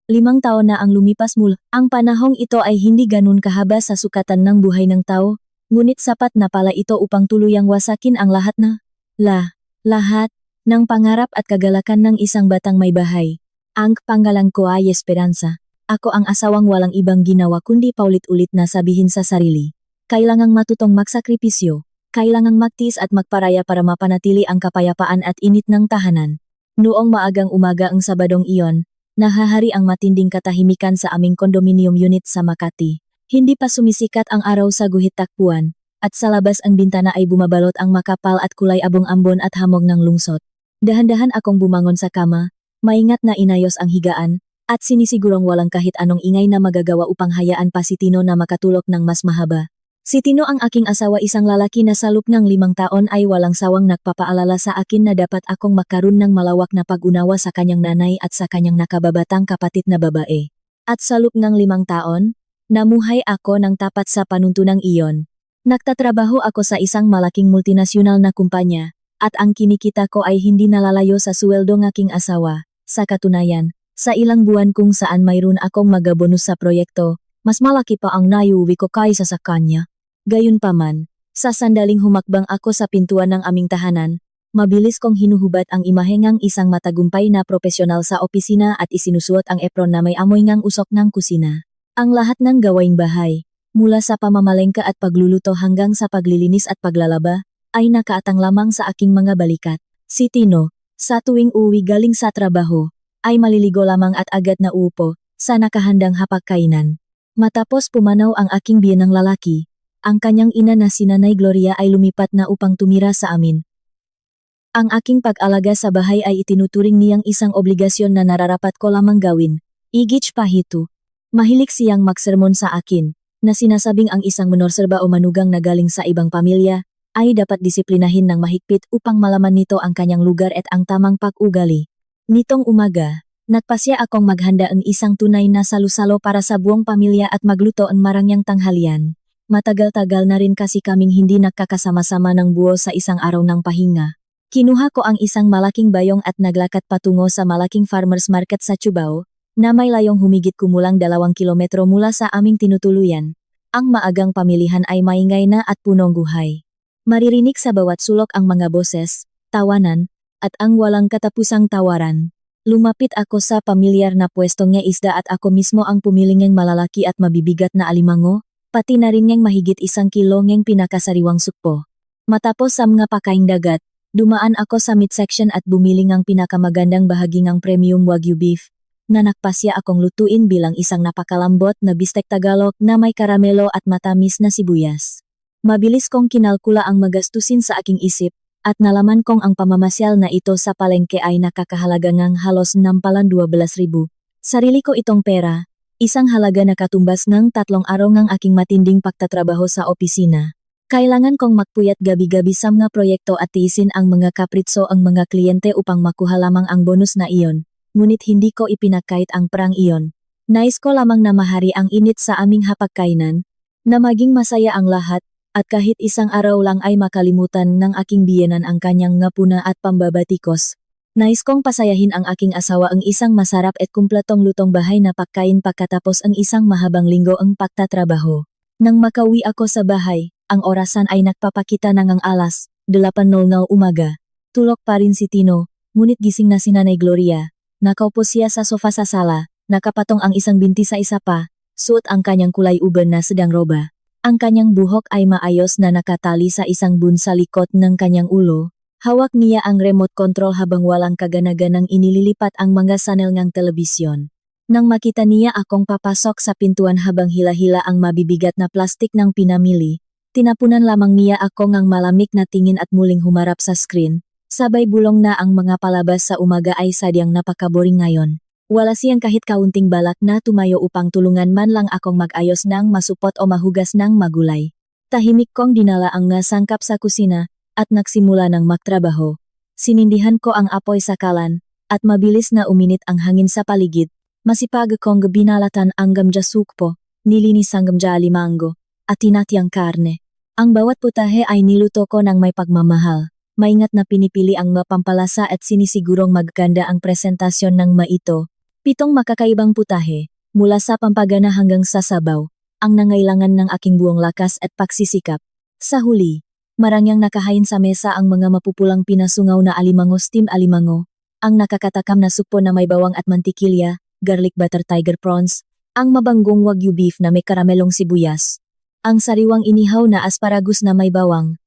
5 taon na ang lumipas mula. Ang panahong ito ay hindi ganun kahaba sa sukatan ng buhay ng tao, ngunit sapat na pala ito upang tuluyang wasakin ang lahat ng pangarap at kagalakan ng isang batang may bahay. Ang pangalan ko ay Esperanza. Ako ang asawang walang ibang ginawa kundi paulit-ulit na sabihin sa sarili. Kailangang matutong magsakripisyo, kailangang magtiis at magparaya para mapanatili ang kapayapaan at init ng tahanan. Noong maagang umaga ang Sabadong iyon, nahahari ang matinding katahimikan sa aming condominium unit sa Makati. Hindi pa sumisikat ang araw sa guhit takbuhan, at sa labas ang bintana ay bumabalot ang makapal at kulay abong-ambon at hamog ng lungsot. Dahan-dahan akong bumangon sa kama, maingat na inayos ang higaan, at sinisigurong walang kahit anong ingay na magagawa upang hayaan pa si Tino na makatulog ng mas mahaba. Si Tino ang aking asawa, isang lalaki na sa loob ng 5 taon ay walang sawang nagpapaalala sa akin na dapat akong magkaroon ng malawak na pag-unawa sa kanyang nanay at sa kanyang nakababatang kapatid na babae. At sa loob ng 5 taon, namuhay ako ng tapat sa panuntunang iyon. Nagtatrabaho ako sa isang malaking multinasyonal na kumpanya, at ang kinikita ko ay hindi nalalayo sa suweldo ng aking asawa. Sa katunayan, sa ilang buwan kung saan mayroon akong magabonus sa proyekto, mas malaki pa ang naiuwi ko kaysa sa kanya. Gayunpaman, sa sandaling humakbang ako sa pintuan ng aming tahanan, mabilis kong hinuhubad ang imahe ng isang matagumpay na propesyonal sa opisina at isinusuot ang apron na may amoy ng usok ng kusina. Ang lahat ng gawaing bahay, mula sa pamamalengke at pagluluto hanggang sa paglilinis at paglalaba, ay nakaatang lamang sa aking mga balikat. Si Tino, sa tuwing uwi galing sa trabaho, ay maliligo lamang at agad na uupo sa nakahandang hapagkainan. Matapos pumanaw ang aking biyenang lalaki, ang kanyang ina na si Nanay Gloria ay lumipat na upang tumira sa amin. Ang aking pag-alaga sa bahay ay itinuturing niyang isang obligasyon na nararapat ko lamang gawin. Igich pahito. Mahilig siyang magsermon sa akin, na sinasabing ang isang menorserba o manugang na galing sa ibang pamilya, ay dapat disiplinahin ng mahigpit upang malaman nito ang kanyang lugar at ang tamang pag-ugali. Nitong umaga, nagpasya akong maghanda ng isang tunay na salu-salo para sa buong pamilya at magluto ng marangyang tanghalian. Matagal-tagal na rin kasi kaming hindi nakakasama-sama ng buo sa isang araw ng pahinga. Kinuha ko ang isang malaking bayong at naglakad patungo sa malaking farmers market sa Cubao, na may layong humigit kumulang 2 kilometro mula sa aming tinutuluyan. Ang maagang pamilihan ay maingay na at punong buhay. Maririnig sa bawat sulok ang mga boses, tawanan, at ang walang katapusang tawaran. Lumapit ako sa pamilyar na pwestong ng isda at ako mismo ang pumiling ng malalaki at mabibigat na alimango, pati na rin ng mahigit 1 kilo ng pinakasariwang sukpo. Matapos sa mga pakaing dagat, dumaan ako sa midsection at bumili ng pinakamagandang bahagi ng premium Wagyu beef, na nagpasya akong lutuin bilang isang napakalambot na bistek Tagalog na may karamelo at matamis na sibuyas. Mabilis kong kinalkula ang magastusin sa aking isip, at nalaman kong ang pamamasyal na ito sa palengke ay nakakahalaga ng halos 12,000. Sarili ko itong pera, isang halaga na katumbas ng 3 araw ng aking matinding pagtatrabaho sa opisina. Kailangan kong magpuyat gabi-gabi sa mga proyekto at tiisin ang mga kapritso ang mga kliyente upang makuha lamang ang bonus na iyon, ngunit hindi ko ipinakait ang perang iyon. Nais ko lamang na mahari ang init sa aming hapagkainan, na maging masaya ang lahat, at kahit isang araw lang ay makalimutan ng aking biyenan ang kanyang ngapuna at pambabatikos. Nais kong pasayahin ang aking asawa ang isang masarap at kumpletong lutong bahay na pagkain pagkatapos ang isang mahabang linggo ang pagtatrabaho. Nang makauwi ako sa bahay, ang orasan ay nagpapakita ng ang alas 8:00 umaga. Tulog pa rin si Tino, ngunit gising na si Nanay Gloria. Nakaupo siya sa sofa sa sala, nakapatong ang isang binti sa isa pa, suot ang kanyang kulay uban na sedang roba. Ang kanyang buhok ay maayos na nakatali sa isang bun sa likod ng kanyang ulo. Hawak niya ang remote control habang walang kaganaganang inililipat ang mga channel ng telebisyon. Nang makita niya akong papasok sa pintuan habang hila-hila ang mabibigat na plastik ng pinamili, tinapunan lamang niya ako ng malamig na tingin at muling humarap sa screen. Sabay bulong na ang mga palabas sa umaga ay sadyang napakaboring ngayon. Wala siyang kahit kaunting balak na tumayo upang tulungan man lang akong mag-ayos ng masupot o mahugas ng magulay. Tahimik kong dinala ang nga sangkap sa kusina, at nagsimula ng magtrabaho. Sinindihan ko ang apoy sa kalan, at mabilis na uminit ang hangin sa paligid. Masipag kong binalatan ang gamja sukpo, nilinis ang gamja alimango, at tinatiang karne. Ang bawat putahe ay niluto ko ng may pagmamahal. Maingat na pinipili ang mapampalasa at sinisigurong magganda ang presentasyon ng maito. 7 makakaibang putahe, mula sa pampagana hanggang sa sabaw, ang nangailangan ng aking buong lakas at pagsisikap. Sa huli, marangyang nakahain sa mesa ang mga mapupulang pinasungaw na alimango steamed alimango, ang nakakatakam na supo na may bawang at mantikilya, garlic butter tiger prawns, ang mabanggong wagyu beef na may karamelong sibuyas, ang sariwang inihaw na asparagus na may bawang,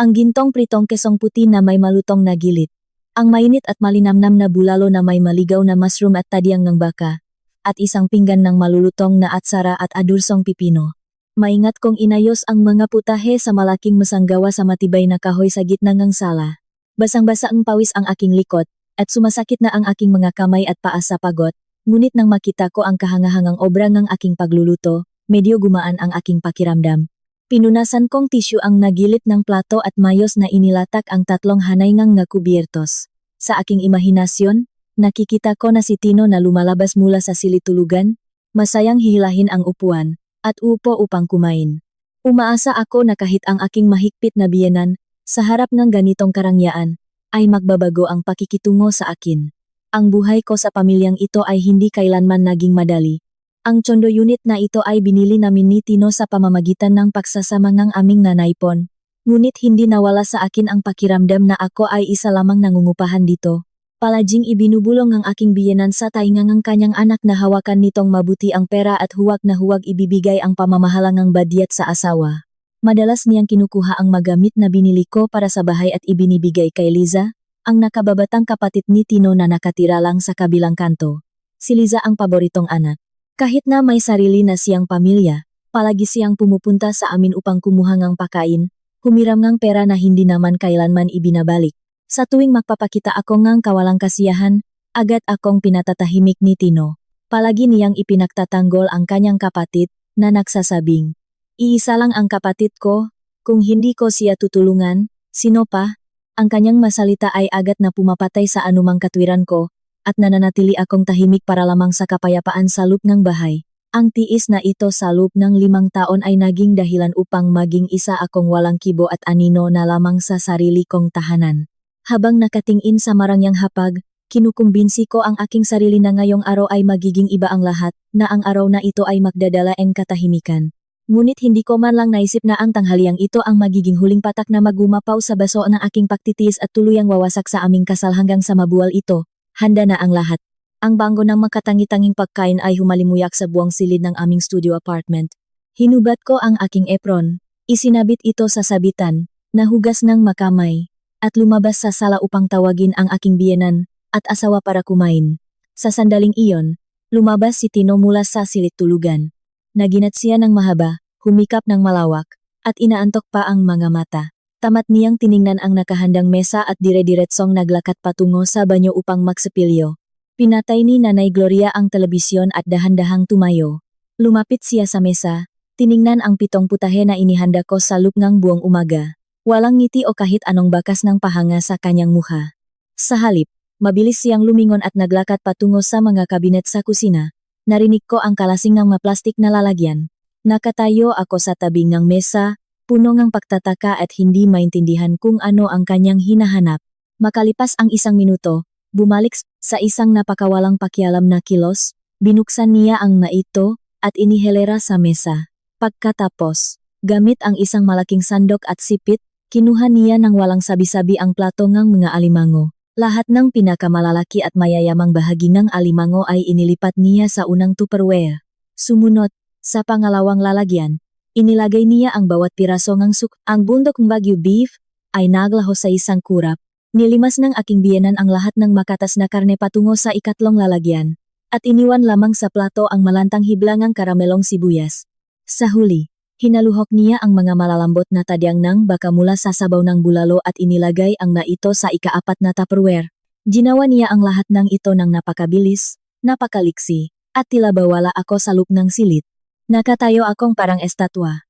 ang gintong pritong kesong puti na may malutong na gilit, ang mainit at malinamnam na bulalo na may maligaw na mushroom at tadyang ng baka, at isang pinggan ng malulutong na atsara at adursong pipino. Maingat kong inayos ang mga putahe sa malaking masanggawa sa matibay na kahoy sa gitna ng sala. Basang-basa ang pawis ang aking likod, at sumasakit na ang aking mga kamay at paa sa pagod, ngunit nang makita ko ang kahangahangang obra ng aking pagluluto, medyo gumaan ang aking pakiramdam. Pinunasan kong tisyu ang nagilit ng plato at mayos na inilatak ang 3 hanayngang nga kubyertos. Sa aking imahinasyon, nakikita ko na si Tino na lumalabas mula sa silid-tulugan, masayang hihilahin ang upuan, at upo upang kumain. Umaasa ako na kahit ang aking mahigpit na biyenan, sa harap ng ganitong karangyaan, ay magbabago ang pakikitungo sa akin. Ang buhay ko sa pamilyang ito ay hindi kailanman naging madali. Ang Chondo unit na ito ay binili namin ni Tino sa pamamagitan ng pagsasama ng aming nanaypon. Ngunit hindi nawala sa akin ang pakiramdam na ako ay isa lamang nangungupahan dito. Palaging ibinubulong ang aking biyenan sa taingang ang kanyang anak na hawakan nitong mabuti ang pera at huwag na huwag ibibigay ang pamamahalangang badyet sa asawa. Madalas niyang kinukuha ang magamit na binili ko para sa bahay at ibinibigay kay Liza, ang nakababatang kapatid ni Tino na nakatira lang sa kabilang kanto. Si Liza ang paboritong anak. Kahit na may sarili na siyang pamilya, palagi siyang pumupunta sa amin upang kumuha ng pakain, humiram ng pera na hindi naman kailanman ibinabalik. Sa tuwing magpapakita ako ng kawalang kasiyahan, agad akong pinatatahimik ni Tino. Palagi niyang ipinagtatanggol ang kanyang kapatid, na nagsasabing, "Iisa lang ang kapatid ko, kung hindi ko siya tutulungan, sino pa?" Ang kanyang masalita ay agad na pumapatay sa anumang katwiran ko, at nananatili akong tahimik para lamang sa kapayapaan sa loob ng bahay. Ang tiis na ito sa loob ng 5 taon ay naging dahilan upang maging isa akong walang kibo at anino na lamang sa sarili kong tahanan. Habang nakatingin sa marangyang hapag, kinukumbinsi ko ang aking sarili na ngayong araw ay magiging iba ang lahat, na ang araw na ito ay magdadala ng katahimikan. Ngunit hindi ko man lang naisip na ang tanghaliang ito ang magiging huling patak na magumapaw sa baso ng aking pagtitiis at tuluyang wawasak sa aming kasal hanggang sa mabuwal ito. Handa na ang lahat. Ang banggo ng makatangi-tanging pagkain ay humalimuyak sa buwang silid ng aming studio apartment. Hinubat ko ang aking apron, isinabit ito sa sabitan, nahugas ng makamay, at lumabas sa sala upang tawagin ang aking biyenan at asawa para kumain. Sa sandaling iyon, lumabas si Tino mula sa silid-tulugan. Naginat siya ng mahaba, humikap ng malawak, at inaantok pa ang mga mata. Tamat niyang tiningnan ang nakahandang mesa at dire-diretsong naglakad patungo sa banyo upang magsepilyo. Pinatay ni Nanay Gloria ang telebisyon at dahan-dahang tumayo. Lumapit siya sa mesa, tiningnan ang 7 putahe na inihanda ko sa loob ng buong umaga. Walang ngiti o kahit anong bakas ng pahanga sa kanyang mukha. Sa halip, mabilis siyang lumingon at naglakad patungo sa mga kabinet sa kusina. Narinig ko ang kalasing ng maplastik na lalagyan. Nakatayo ako sa tabing ng mesa, puno ng pagtataka at hindi maintindihan kung ano ang kanyang hinahanap. Makalipas ang 1 minuto, bumalik sa isang napakawalang pakialam na kilos, binuksan niya ang naito at inihelera sa mesa. Pagkatapos, gamit ang isang malaking sandok at sipit, kinuha niya ng walang sabi-sabi ang plato ng mga alimango. Lahat ng pinakamalalaki at mayayamang bahagi ng alimango ay inilipat niya sa unang Tupperware. Sumunod, sa pangalawang lalagyan, inilagay niya ang bawat piraso ng ang bundok ng Wagyu beef ay naglaho sa isang kurap. Nilimas ng aking biyenan ang lahat ng makatas na karne patungo sa ikatlong lalagyan, at iniwan lamang sa plato ang malantang hiblangang karamelong sibuyas. Sa huli, hinaluhok niya ang mga malalambot na tadyang ng baka mula sa sabaw ng bulalo at inilagay ang naito sa ika-4 na Tupperware. Ginawa niya ang lahat ng ito ng napakabilis, napakaliksi, at tila bawala ako sa loob ng silid. Nakatayo akong parang estatwa.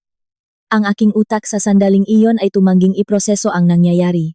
Ang aking utak sa sandaling iyon ay tumangging iproseso ang nangyayari.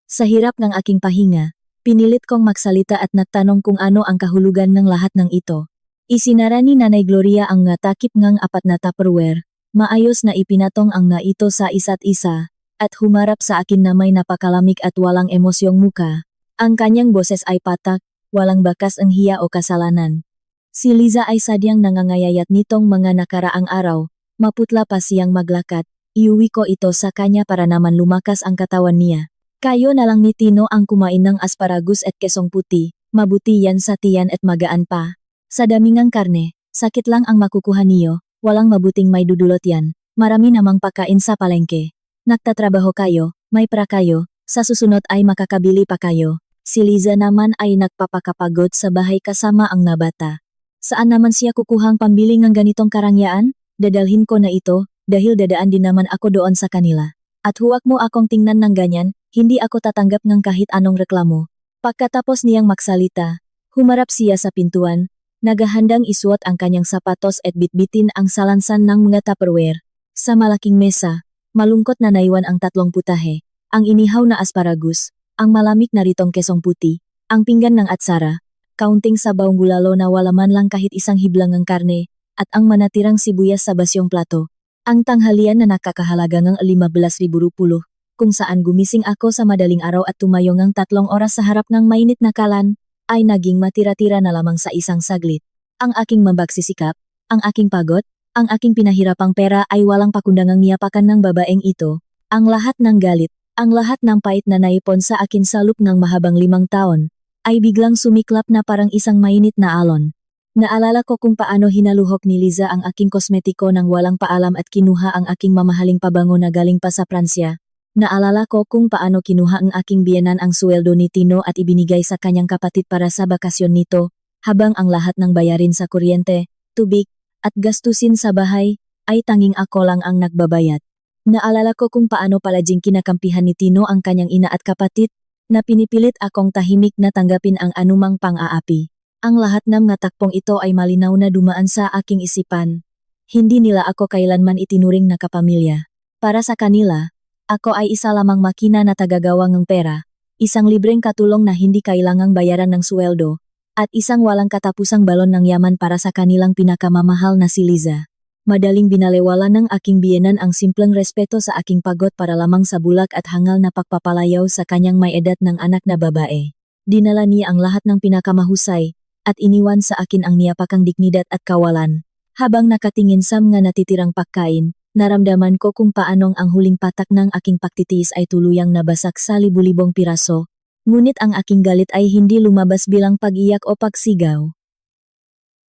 Sa hirap ng aking pahinga, pinilit kong magsalita at nagtanong kung ano ang kahulugan ng lahat ng ito. Isinara ni Nanay Gloria ang takip ng 4 na Tupperware, maayos na ipinatong ang naito sa isa't isa, at humarap sa akin na may napakalamig at walang emosyong muka. Ang kanyang boses ay patak, walang bakas ang hiya o kasalanan. Si Liza ay sadyang nangangayayat nitong mga nakaraang araw, maputla pa siyang maglakad, iuwi ko ito sa kanya para naman lumakas ang katawan niya. Kayo na lang ni Tino ang kumain ng asparagus at kesong puti, mabuti yan sa tiyan at magaan pa. Sa damingang karne, sakit lang ang makukuha niyo, walang mabuting may dudulot yan, marami namang pakain sa palengke. Nagtatrabaho kayo, may pra kayo, sa susunod ay makakabili pa kayo. Si Liza naman ay nagpapakapagod sa bahay kasama ang nabata. Saan naman siya kukuhang pambili ng ganitong karangyaan? Dadalhin ko na ito, dahil dadaan din naman ako doon sa kanila. At huwag mo akong tingnan ng ganyan, hindi ako tatanggap ng kahit anong reklamo. Pagkatapos niyang magsalita, humarap siya sa pintuan, naghahandang isuot ang kanyang sapatos at bitbitin ang salansan ng mga Tupperware. Sa malaking mesa, malungkot na naiwan ang 3 putahe, ang inihaw na asparagus, ang malamig na ritong kesong puti, ang pinggan ng atsara, kaunting sabawng bulalo na wala man lang kahit isang hiblang ng karne, at ang manatirang sibuyas sa basyong plato. Ang tanghalian na nakakahalaga ng 15,000 rupulo, kung saan gumising ako sa madaling araw at tumayo ng 3 oras sa harap ng mainit na kalan, ay naging matira-tira na lamang sa isang saglit. Ang aking mambagsisikap, ang aking pagod, ang aking pinahirapang pera ay walang pakundangang niyapakan ng babaeng ito. Ang lahat ng galit, ang lahat ng pait na naipon sa akin sa loop ng mahabang 5 taon, ay biglang sumiklap na parang isang mainit na alon. Naalala ko kung paano hinaluhok ni Liza ang aking kosmetiko nang walang paalam at kinuha ang aking mamahaling pabango na galing pa sa Pransya. Naalala ko kung paano kinuha ang aking biyenan ang sweldo ni Tino at ibinigay sa kanyang kapatid para sa bakasyon nito, habang ang lahat ng bayarin sa kuryente, tubig, at gastusin sa bahay, ay tanging ako lang ang nagbabayad. Naalala ko kung paano palaging kinakampihan ni Tino ang kanyang ina at kapatid, na pinipilit akong tahimik na tanggapin ang anumang pang-aapi. Ang lahat ng natakpong ito ay malinaw na dumaan sa aking isipan. Hindi nila ako kailanman itinuring na kapamilya. Para sa kanila, ako ay isa lamang makina na tagagawa ng pera, isang libreng katulong na hindi kailangang bayaran ng sweldo, at isang walang katapusang balon ng yaman para sa kanilang pinakamamahal na si Liza. Madaling binalewala ng aking biyenan ang simpleng respeto sa aking pagod para lamang sa bulak at hangal na pagpapalayaw sa kanyang may edad ng anak na babae. Dinala niya ang lahat ng pinakamahusay, at iniwan sa akin ang niyapakang dignidad at kawalan. Habang nakatingin sa mga natitirang pagkain, naramdaman ko kung paanong ang huling patak ng aking pagtitiis ay tuluyang nabasak sa libu-libong piraso, ngunit ang aking galit ay hindi lumabas bilang pag-iyak o pagsigaw.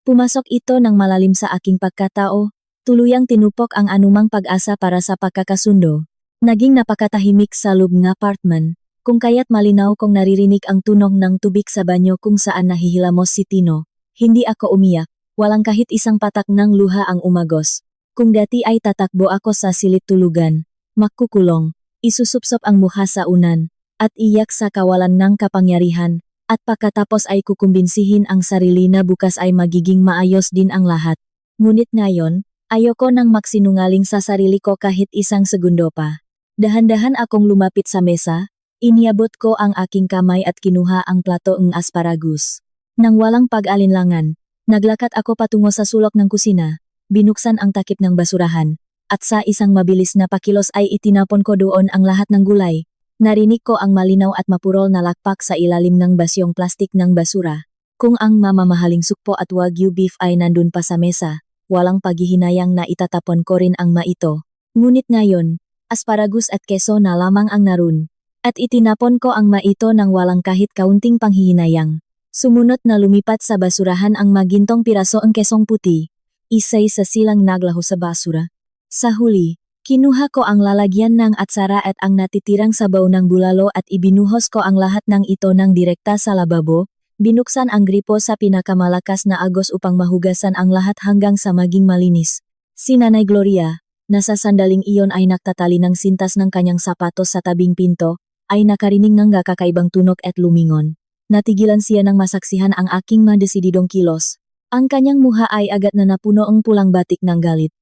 Pumasok ito ng malalim sa aking pagkatao, tuluyang tinupok ang anumang pag-asa para sa pagkakasundo. Naging napakatahimik sa loob ng apartment, kung kaya't malinaw kong naririnig ang tunog ng tubig sa banyo kung saan nahihilamos si Tino. Hindi ako umiyak, walang kahit isang patak ng luha ang umagos. Kung dati ay tatakbo ako sa silid tulugan, magkukulong, isusupsop ang mukha sa unan, at iyak sa kawalan ng kapangyarihan, at pagkatapos ay kukumbinsihin ang sarili na bukas ay magiging maayos din ang lahat. Ngunit ngayon, ayoko nang magsinungaling sa sarili ko kahit isang segundo pa. Dahan-dahan akong lumapit sa mesa, iniabot ko ang aking kamay at kinuha ang plato ng asparagus. Nang walang pag-alinlangan, naglakad ako patungo sa sulok ng kusina. Binuksan ang takip ng basurahan, at sa isang mabilis na pakilos ay itinapon ko doon ang lahat ng gulay. Narinig ko ang malinaw at mapurol na lakpak sa ilalim ng basyong plastik ng basura. Kung ang mamamahaling sukpo at wagyu beef ay nandun pa sa mesa, walang paghihinayang na itatapon ko rin ang maito. Ngunit ngayon, asparagus at keso na lamang ang narun. At itinapon ko ang maito nang walang kahit kaunting panghihinayang. Sumunod na lumipat sa basurahan ang magintong piraso ang kesong puti. Isay sa silang naglaho sa basura. Sa huli, kinuha ko ang lalagyan ng atsara at ang natitirang sabaw ng bulalo at ibinuhos ko ang lahat ng ito ng direkta sa lababo, binuksan ang gripo sa pinakamalakas na agos upang mahugasan ang lahat hanggang sa maging malinis. Si Nanay Gloria, na sa sandaling iyon ay nagtatali ng sintas ng kanyang sapatos sa tabing pinto, ay nakarinig ng kakaibang tunog at lumingon. Natigilan siya nang masaksihan ang aking madesididong kilos. Ang kanyang muha ay agad na napuno ang pulang batik ng galit.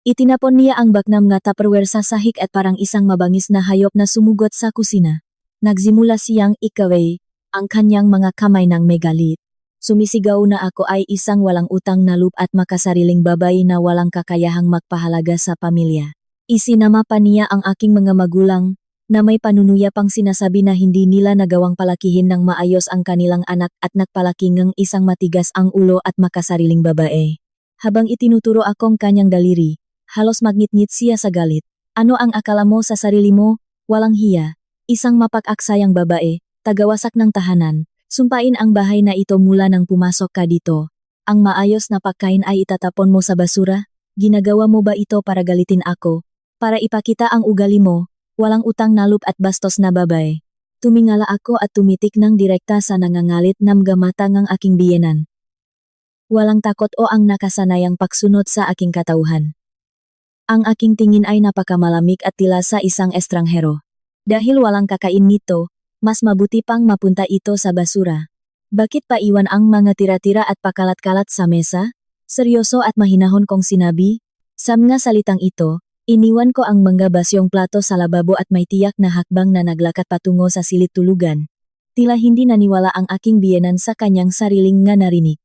Itinapon niya ang baknam nga Tupperware sa sahig at parang isang mabangis na hayop na sumugot sa kusina. Nagsimula siyang ikaway ang kanyang mga kamay ng megalit. Sumisigaw na ako ay isang walang utang na loob at makasariling babae na walang kakayahang magpahalaga sa pamilya. Isinama pa niya ang aking mga magulang, na may panunuya pang sinasabi na hindi nila nagawang palakihin ng maayos ang kanilang anak at nagpalaki ng isang matigas ang ulo at makasariling babae. Habang itinuturo akong kanyang daliri, halos magnitngit siya sa galit. Ano ang akala mo sa sarili mo? Walang hiya. Isang mapag-aksayang babae, tagawasak ng tahanan. Sumpain ang bahay na ito mula nang pumasok ka dito. Ang maayos na pagkain ay itatapon mo sa basura? Ginagawa mo ba ito para galitin ako? Para ipakita ang ugali mo? Walang utang na loob at bastos na babae. Tumingala ako at tumitik ng direkta sa nangangalit na gamata ng aking biyenan. Walang takot o ang nakasanayang pagsunod sa aking katauhan. Ang aking tingin ay napakamalamig at tila sa isang estranghero. Dahil walang kakain nito, mas mabuti pang mapunta ito sa basura. Bakit pa iwan ang mga tira-tira at pakalat-kalat sa mesa? Seryoso at mahinahon kong sinabi. Sa mga salitang ito, iniwan ko ang mga basyong plato sa lababo at may tiyak na hakbang na naglakad patungo sa silid tulugan. Tila hindi naniwala ang aking biyenan sa kanyang sariling nga narinig.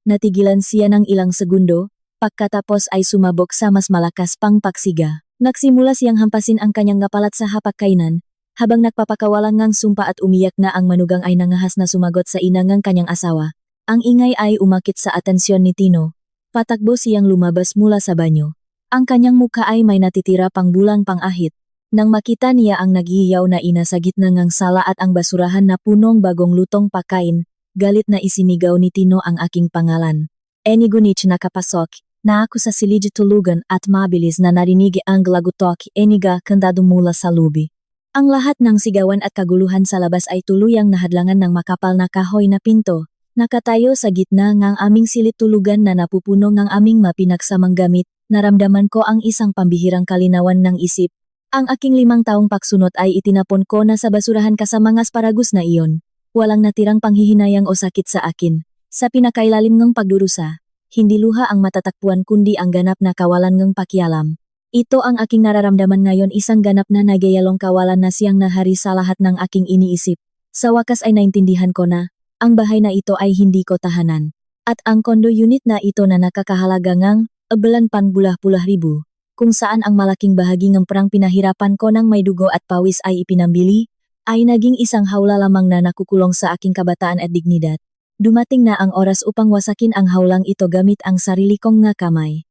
Natigilan siya ng ilang segundo, pagkatapos ay sumabog sa mas malakas pang paksiga. Nagsimula siyang hampasin ang kanyang ngapalat sa hapagkainan, habang nagpapakawalang ngang sumpa at umiyak na ang manugang ay nangahas na sumagot sa ina ng kanyang asawa. Ang ingay ay umakit sa atensyon ni Tino. Patakbo siyang lumabas mula sa banyo. Ang kanyang mukha ay may natitira pang bulang pang-ahit. Nang makita niya ang naghihiyaw na ina sa gitna ng sala at ang basurahan na punong bagong lutong pagkain, galit na isinigaw ni Tino ang aking pangalan. Enigunich nakapasok, na ako sa silid tulugan at mabilis na narinig ang lagutok eniga kandado mula sa lubi. Ang lahat ng sigawan at kaguluhan sa labas ay tuluyang nahadlangan ng makapal na kahoy na pinto. Nakatayo sa gitna ng aming silid tulugan na napupuno ng aming mapinagsamang gamit, naramdaman ko ang isang pambihirang kalinawan ng isip. Ang aking 5 taong pagsunod ay itinapon ko na sa basurahan kasama ng asparagus na iyon. Walang natirang panghihinayang o sakit sa akin. Sa pinakailalim ng pagdurusa, hindi luha ang matatakpuan kundi ang ganap na kawalan ng pakialam. Ito ang aking nararamdaman ngayon, isang ganap na nagyayalong kawalan na siyang nahari sa lahat ng aking iniisip. Sa wakas ay naintindihan ko na, ang bahay na ito ay hindi ko tahanan. At ang condo unit na ito na nakakahalaga ng 80,000 ribu, kung saan ang malaking bahagi ng perang pinahirapan ko ng may dugo at pawis ay ipinambili, ay naging isang hawla lamang na nakukulong sa aking kabataan at dignidad. Dumating na ang oras upang wasakin ang hawlang ito gamit ang sarili kong nga kamay.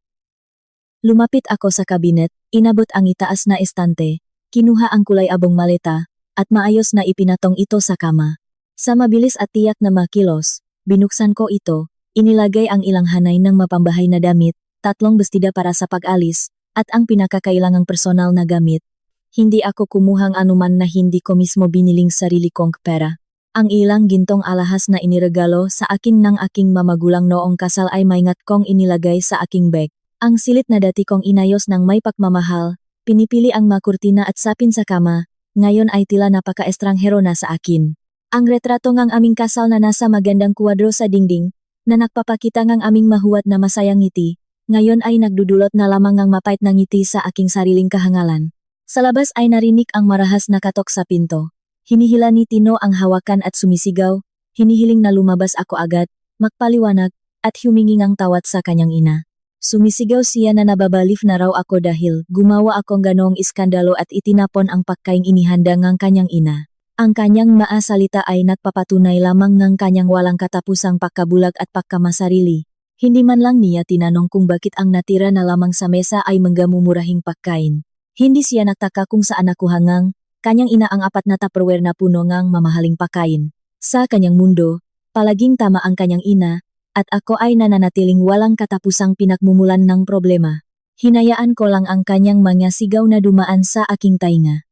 Lumapit ako sa kabinet, inabot ang itaas na estante, kinuha ang kulay abong maleta, at maayos na ipinatong ito sa kama. Sa mabilis at tiyak na makilos, binuksan ko ito, inilagay ang ilang hanay ng mapambahay na damit, 3 bestida para sa pag-alis, at ang pinakakailangang personal na gamit. Hindi ako kumuhang anuman na hindi ko mismo biniling sarili kong pera. Ang ilang gintong alahas na iniregalo sa akin ng aking mamagulang noong kasal ay maingat kong inilagay sa aking bag. Ang silit na dati kong inayos ng may pagmamahal, pinipili ang makurtina at sapin sa kama, ngayon ay tila napaka-estranghero na sa akin. Ang retrato ng aming kasal na nasa magandang kuwadro sa dingding, na nagpapakita ng aming mahuwat na masayang ngiti, ngayon ay nagdudulot na lamang ng mapait na ngiti sa aking sariling kahangalan. Sa labas ay narinig ang marahas na katok sa pinto. Hinihila ni Tino ang hawakan at sumisigaw, hinihiling na lumabas ako agad, magpaliwanag, at humingi ng tawad sa kanyang ina. Sumisigaw siya na nababalif na raw ako dahil gumawa akong ganoong iskandalo at itinapon ang pagkaing inihanda ng kanyang ina. Ang kanyang maasalita ay nagpapatunay lamang ng kanyang walang katapusang pagkabulag at pagkamasarili. Hindi man lang niya tinanong kung bakit ang natira na lamang sa mesa ay manggamumurahing pagkain. Hindi siya nagtaka kung saan nakuha ngang kanyang ina ang 4 na tupperware na puno ngang mamahaling pagkain. Sa kanyang mundo, palaging tama ang kanyang ina, at ako ay nananatiling walang katapusang pinagmumulan ng problema. Hinayaan ko lang ang kanyang mga sigaw na dumaan sa aking tainga.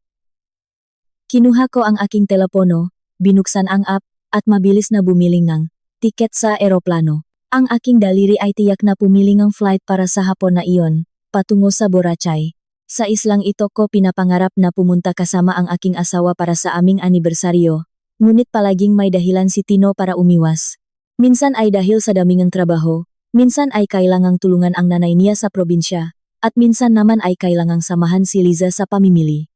Kinuha ko ang aking telepono, binuksan ang app, at mabilis na bumili ng tiket sa eroplano. Ang aking daliri ay tiyak na pumili ng flight para sa hapon na iyon, patungo sa Boracay. Sa islang ito ko pinapangarap na pumunta kasama ang aking asawa para sa aming anibersaryo, ngunit palaging may dahilan si Tino para umiwas. Minsan ay dahil sa dami ng trabaho, minsan ay kailangang tulungan ang nanay niya sa probinsya, at minsan naman ay kailangang samahan si Liza sa pamimili.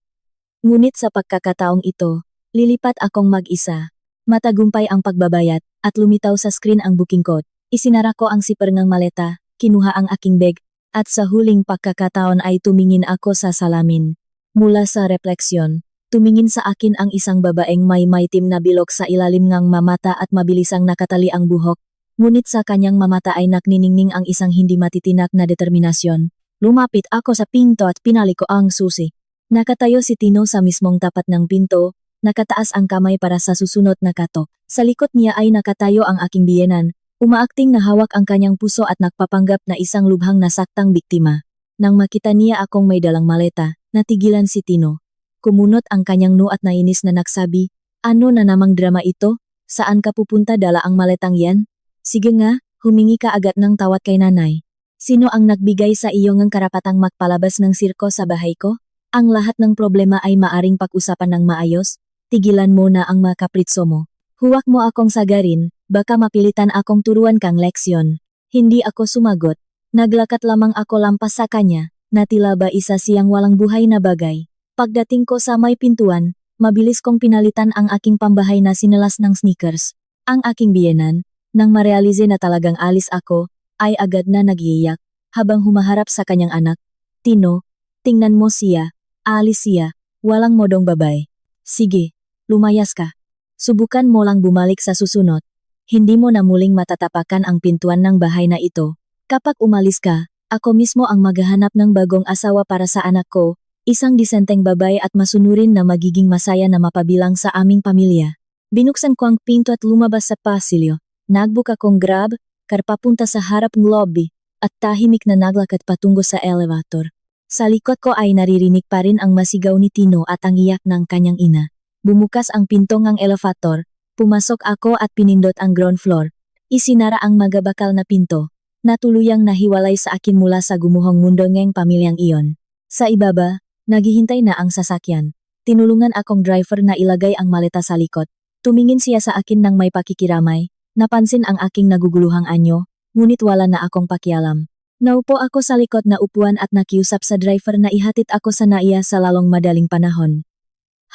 Ngunit sa pagkakataong ito, lilipat akong mag-isa. Matagumpay ang pagbabayad, at lumitaw sa screen ang booking code. Isinara ko ang siper ng maleta, kinuha ang aking bag, at sa huling pagkakataon ay tumingin ako sa salamin. Mula sa refleksyon, Tumingin sa akin ang isang babaeng may maitim na bilog sa ilalim ngang mamata at mabilisang nakatali ang buhok. Ngunit sa kanyang mamata ay nakniningning ang isang hindi matitinak na determinasyon. Lumapit ako sa pinto at pinali ko ang susi. Nakatayo si Tino sa mismong tapat ng pinto, nakataas ang kamay para sa susunod na katok. Sa likod niya ay nakatayo ang aking biyenan, umaakting na hawak ang kanyang puso at nagpapanggap na isang lubhang nasaktang biktima. Nang makita niya akong may dalang maleta, natigilan si Tino. Kumunot ang kanyang noo at nainis na nagsabi, "Ano na namang drama ito? Saan ka pupunta dala ang maletang yan? Sige nga, humingi ka agad ng tawad kay nanay. Sino ang nagbigay sa iyo ng karapatang magpalabas ng sirko sa bahay ko? Ang lahat ng problema ay maaring pag-usapan ng maayos. Tigilan mo na ang mga kapritso mo. Huwag mo akong sagarin, baka mapilitan akong turuan kang leksyon." Hindi ako sumagot. Naglakad lamang ako lampas sa kanya, na tila ba isa siyang walang buhay na bagay. Pagdating ko sa may pintuan, mabilis kong pinalitan ang aking pambahay na sinelas ng sneakers. Ang aking biyenan, nang marealize na talagang alis ako, ay agad na nagiiyak, habang humaharap sa kanyang anak. "Tino, tingnan mo siya, alis siya, walang modong babay. Sige, lumayas ka. Subukan mo lang bumalik sa susunod. Hindi mo na muling matatapakan ang pintuan ng bahay na ito. Kapag umalis ka, ako mismo ang maghahanap ng bagong asawa para sa anak ko, isang disenteng babae at masunurin na magiging masaya na mapabilang sa aming pamilya." Binuksan ko ang pinto at lumabas sa pasilyo. Nagbuka kong grab, papunta sa harap ng lobby, at tahimik na naglakad patungo sa elevator. Sa likod ko ay naririnig pa rin ang masigaw ni Tino at ang iyak ng kanyang ina. Bumukas ang pinto ng elevator, pumasok ako at pinindot ang ground floor. Isinara ang magabakal na pinto, na tuluyang nahiwalay sa akin mula sa gumuhong mundo ng pamilyang iyon. Sa ibaba, naghihintay na ang sasakyan. Tinulungan akong driver na ilagay ang maleta sa likod. Tumingin siya sa akin ng may pakikiramay. Napansin ang aking naguguluhang anyo, ngunit wala na akong pakialam. Naupo ako sa likod na upuan at nakiusap sa driver na ihatid ako sa naiya sa lalong madaling panahon.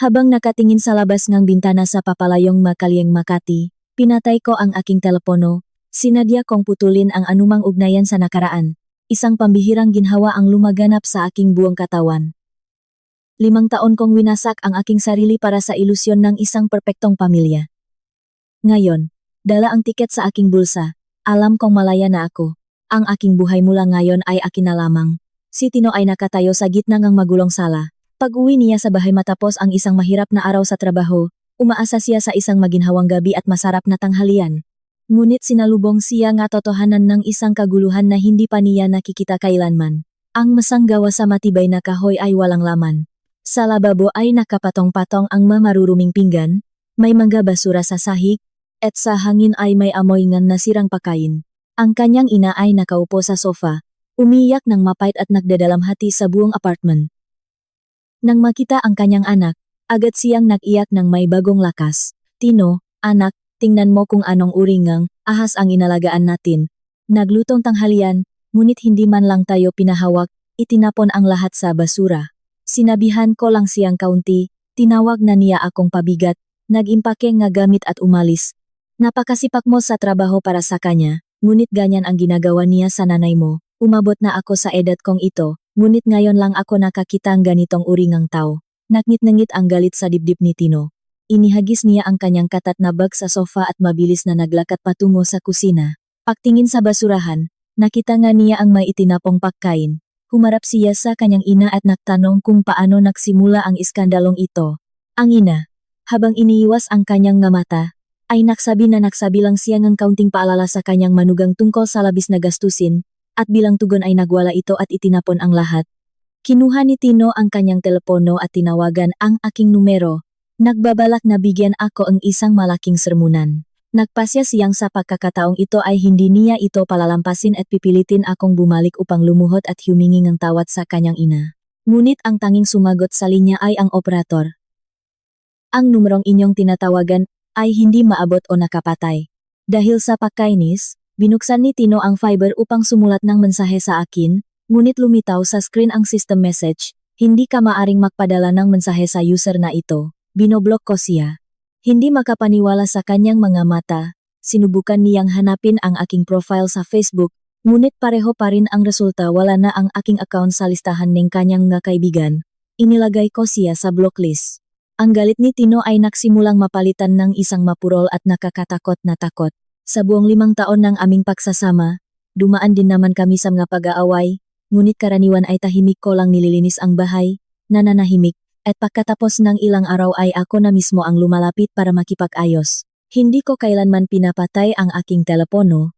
Habang nakatingin sa labas ng bintana sa papalayong Makalyeng Makati, pinatay ko ang aking telepono. Sinadya kong putulin ang anumang ugnayan sa nakaraan. Isang pambihirang ginhawa ang lumaganap sa aking buong katawan. 5 taon kong winasak ang aking sarili para sa ilusyon ng isang perpektong pamilya. Ngayon, dala ang tiket sa aking bulsa. Alam kong malaya na ako. Ang aking buhay mula ngayon ay akin na lamang. Si Tino ay nakatayo sa gitna ng magulong sala. Pag-uwi niya sa bahay matapos ang isang mahirap na araw sa trabaho, umaasa siya sa isang maginhawang gabi at masarap na tanghalian. Ngunit sinalubong siya ng totohanan ng isang kaguluhan na hindi pa niya nakikita kailanman. Ang masanggawa sa matibay na kahoy ay walang laman. Sa lababo ay nakapatong-patong ang mamaruruming pinggan, may mga basura sa sahig, at sa hangin ay may amoy ng nasirang pagkain. Ang kanyang ina ay nakaupo sa sofa, umiyak ng mapait at nagdadalamhati sa buong apartment. Nang makita ang kanyang anak, agad siyang nag-iyak ng may bagong lakas. "Tino, anak, tingnan mo kung anong uri ng ahas ang inalagaan natin. Naglutong tanghalian, ngunit hindi man lang tayo pinahawak, itinapon ang lahat sa basura." Sinabihan ko lang siyang kaunti, tinawag na niya akong pabigat, nag-impake nga gamit at umalis. "Napakasipak mo sa trabaho para sa kanya, ngunit ganyan ang ginagawa niya sa nanay mo. Umabot na ako sa edad kong ito, ngunit ngayon lang ako nakakita ang ganitong uri ng tao." Nakngit-ngit ang galit sa dibdib ni Tino. Inihagis niya ang kanyang katat na bag sa sofa at mabilis na naglakad patungo sa kusina. Pagtingin sa basurahan, nakita nga niya ang may itinapong pagkain. Humarap siya sa kanyang ina at nagtanong kung paano nagsimula ang iskandalong ito. Ang ina, habang iniiwas ang kanyang nga mata, ay nagsabi lang siya ng kaunting paalala sa kanyang manugang tungkol sa labis na gastusin, at bilang tugon ay nagwala ito at itinapon ang lahat. Kinuha ni Tino ang kanyang telepono at tinawagan ang aking numero. Nagbabalak na bigyan ako ang isang malaking sermunan. Nagpasya siyang sa pagkakataong ito ay hindi niya ito palalampasin at pipilitin akong bumalik upang lumuhod at humingi ng tawad sa kanyang ina. Ngunit ang tanging sumagot sa linya ay ang operator. Ang numerong inyong tinatawagan ay hindi maabot o nakapatay. Dahil sa pagkainis, binuksan ni Tino ang fiber upang sumulat ng mensahe sa akin, ngunit lumitaw sa screen ang system message, "Hindi ka maaring magpadala ng mensahe sa user na ito." Binoblok ko siya. Hindi makapaniwala sa kanyang mga mata, sinubukan niyang hanapin ang aking profile sa Facebook, ngunit pareho pa rin ang resulta, wala na ang aking account sa listahan ng kanyang mga kaibigan. Inilagay ko siya sa blocklist. Ang galit ni Tino ay nagsimulang mapalitan ng isang mapurol at nakakatakot na takot. Sa buong 5 taon ng aming pagsasama, dumaan din naman kami sa mga pag-aaway, ngunit karaniwan ay tahimik ko lang nililinis ang bahay, nananahimik, at pagkatapos ng ilang araw ay ako na mismo ang lumalapit para makipag-ayos. Hindi ko kailanman pinapatay ang aking telepono.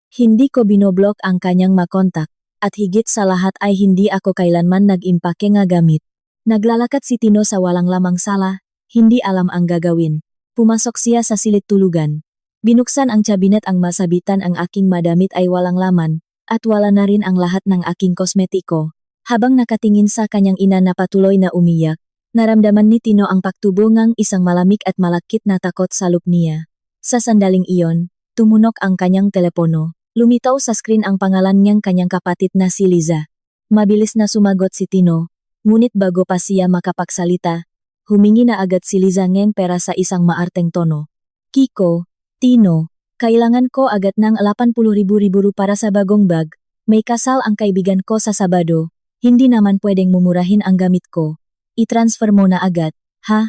Hindi ko binoblock ang kanyang makontak, at higit sa lahat ay hindi ako kailanman nag-impake nga gamit. Naglalakad si Tino sa walang lamang sala, hindi alam ang gagawin. Pumasok siya sa silid tulugan. Binuksan ang cabinet ang masabitan ang aking madamit ay walang laman, at wala na rin ang lahat ng aking kosmetiko. Habang nakatingin sa kanyang ina na patuloy na umiyak, naramdaman ni Tino ang pagtubungang isang malamig at malakit na takot sa loob niya. Sa sandaling iyon, tumunok ang kanyang telepono. Lumitaw sa screen ang pangalan niyang kanyang kapatid na si Liza. Mabilis na sumagot si Tino. Ngunit bago pa siya makapagsalita, humingi na agad si Liza ng pera sa isang maarteng tono. Kiko, Tino, kailangan ko agad ng 80,000 para sa bagong bag. May kasal ang kaibigan ko sa Sabado. Hindi naman pwedeng mumurahin ang gamit ko. I-transfer mo na agad, ha?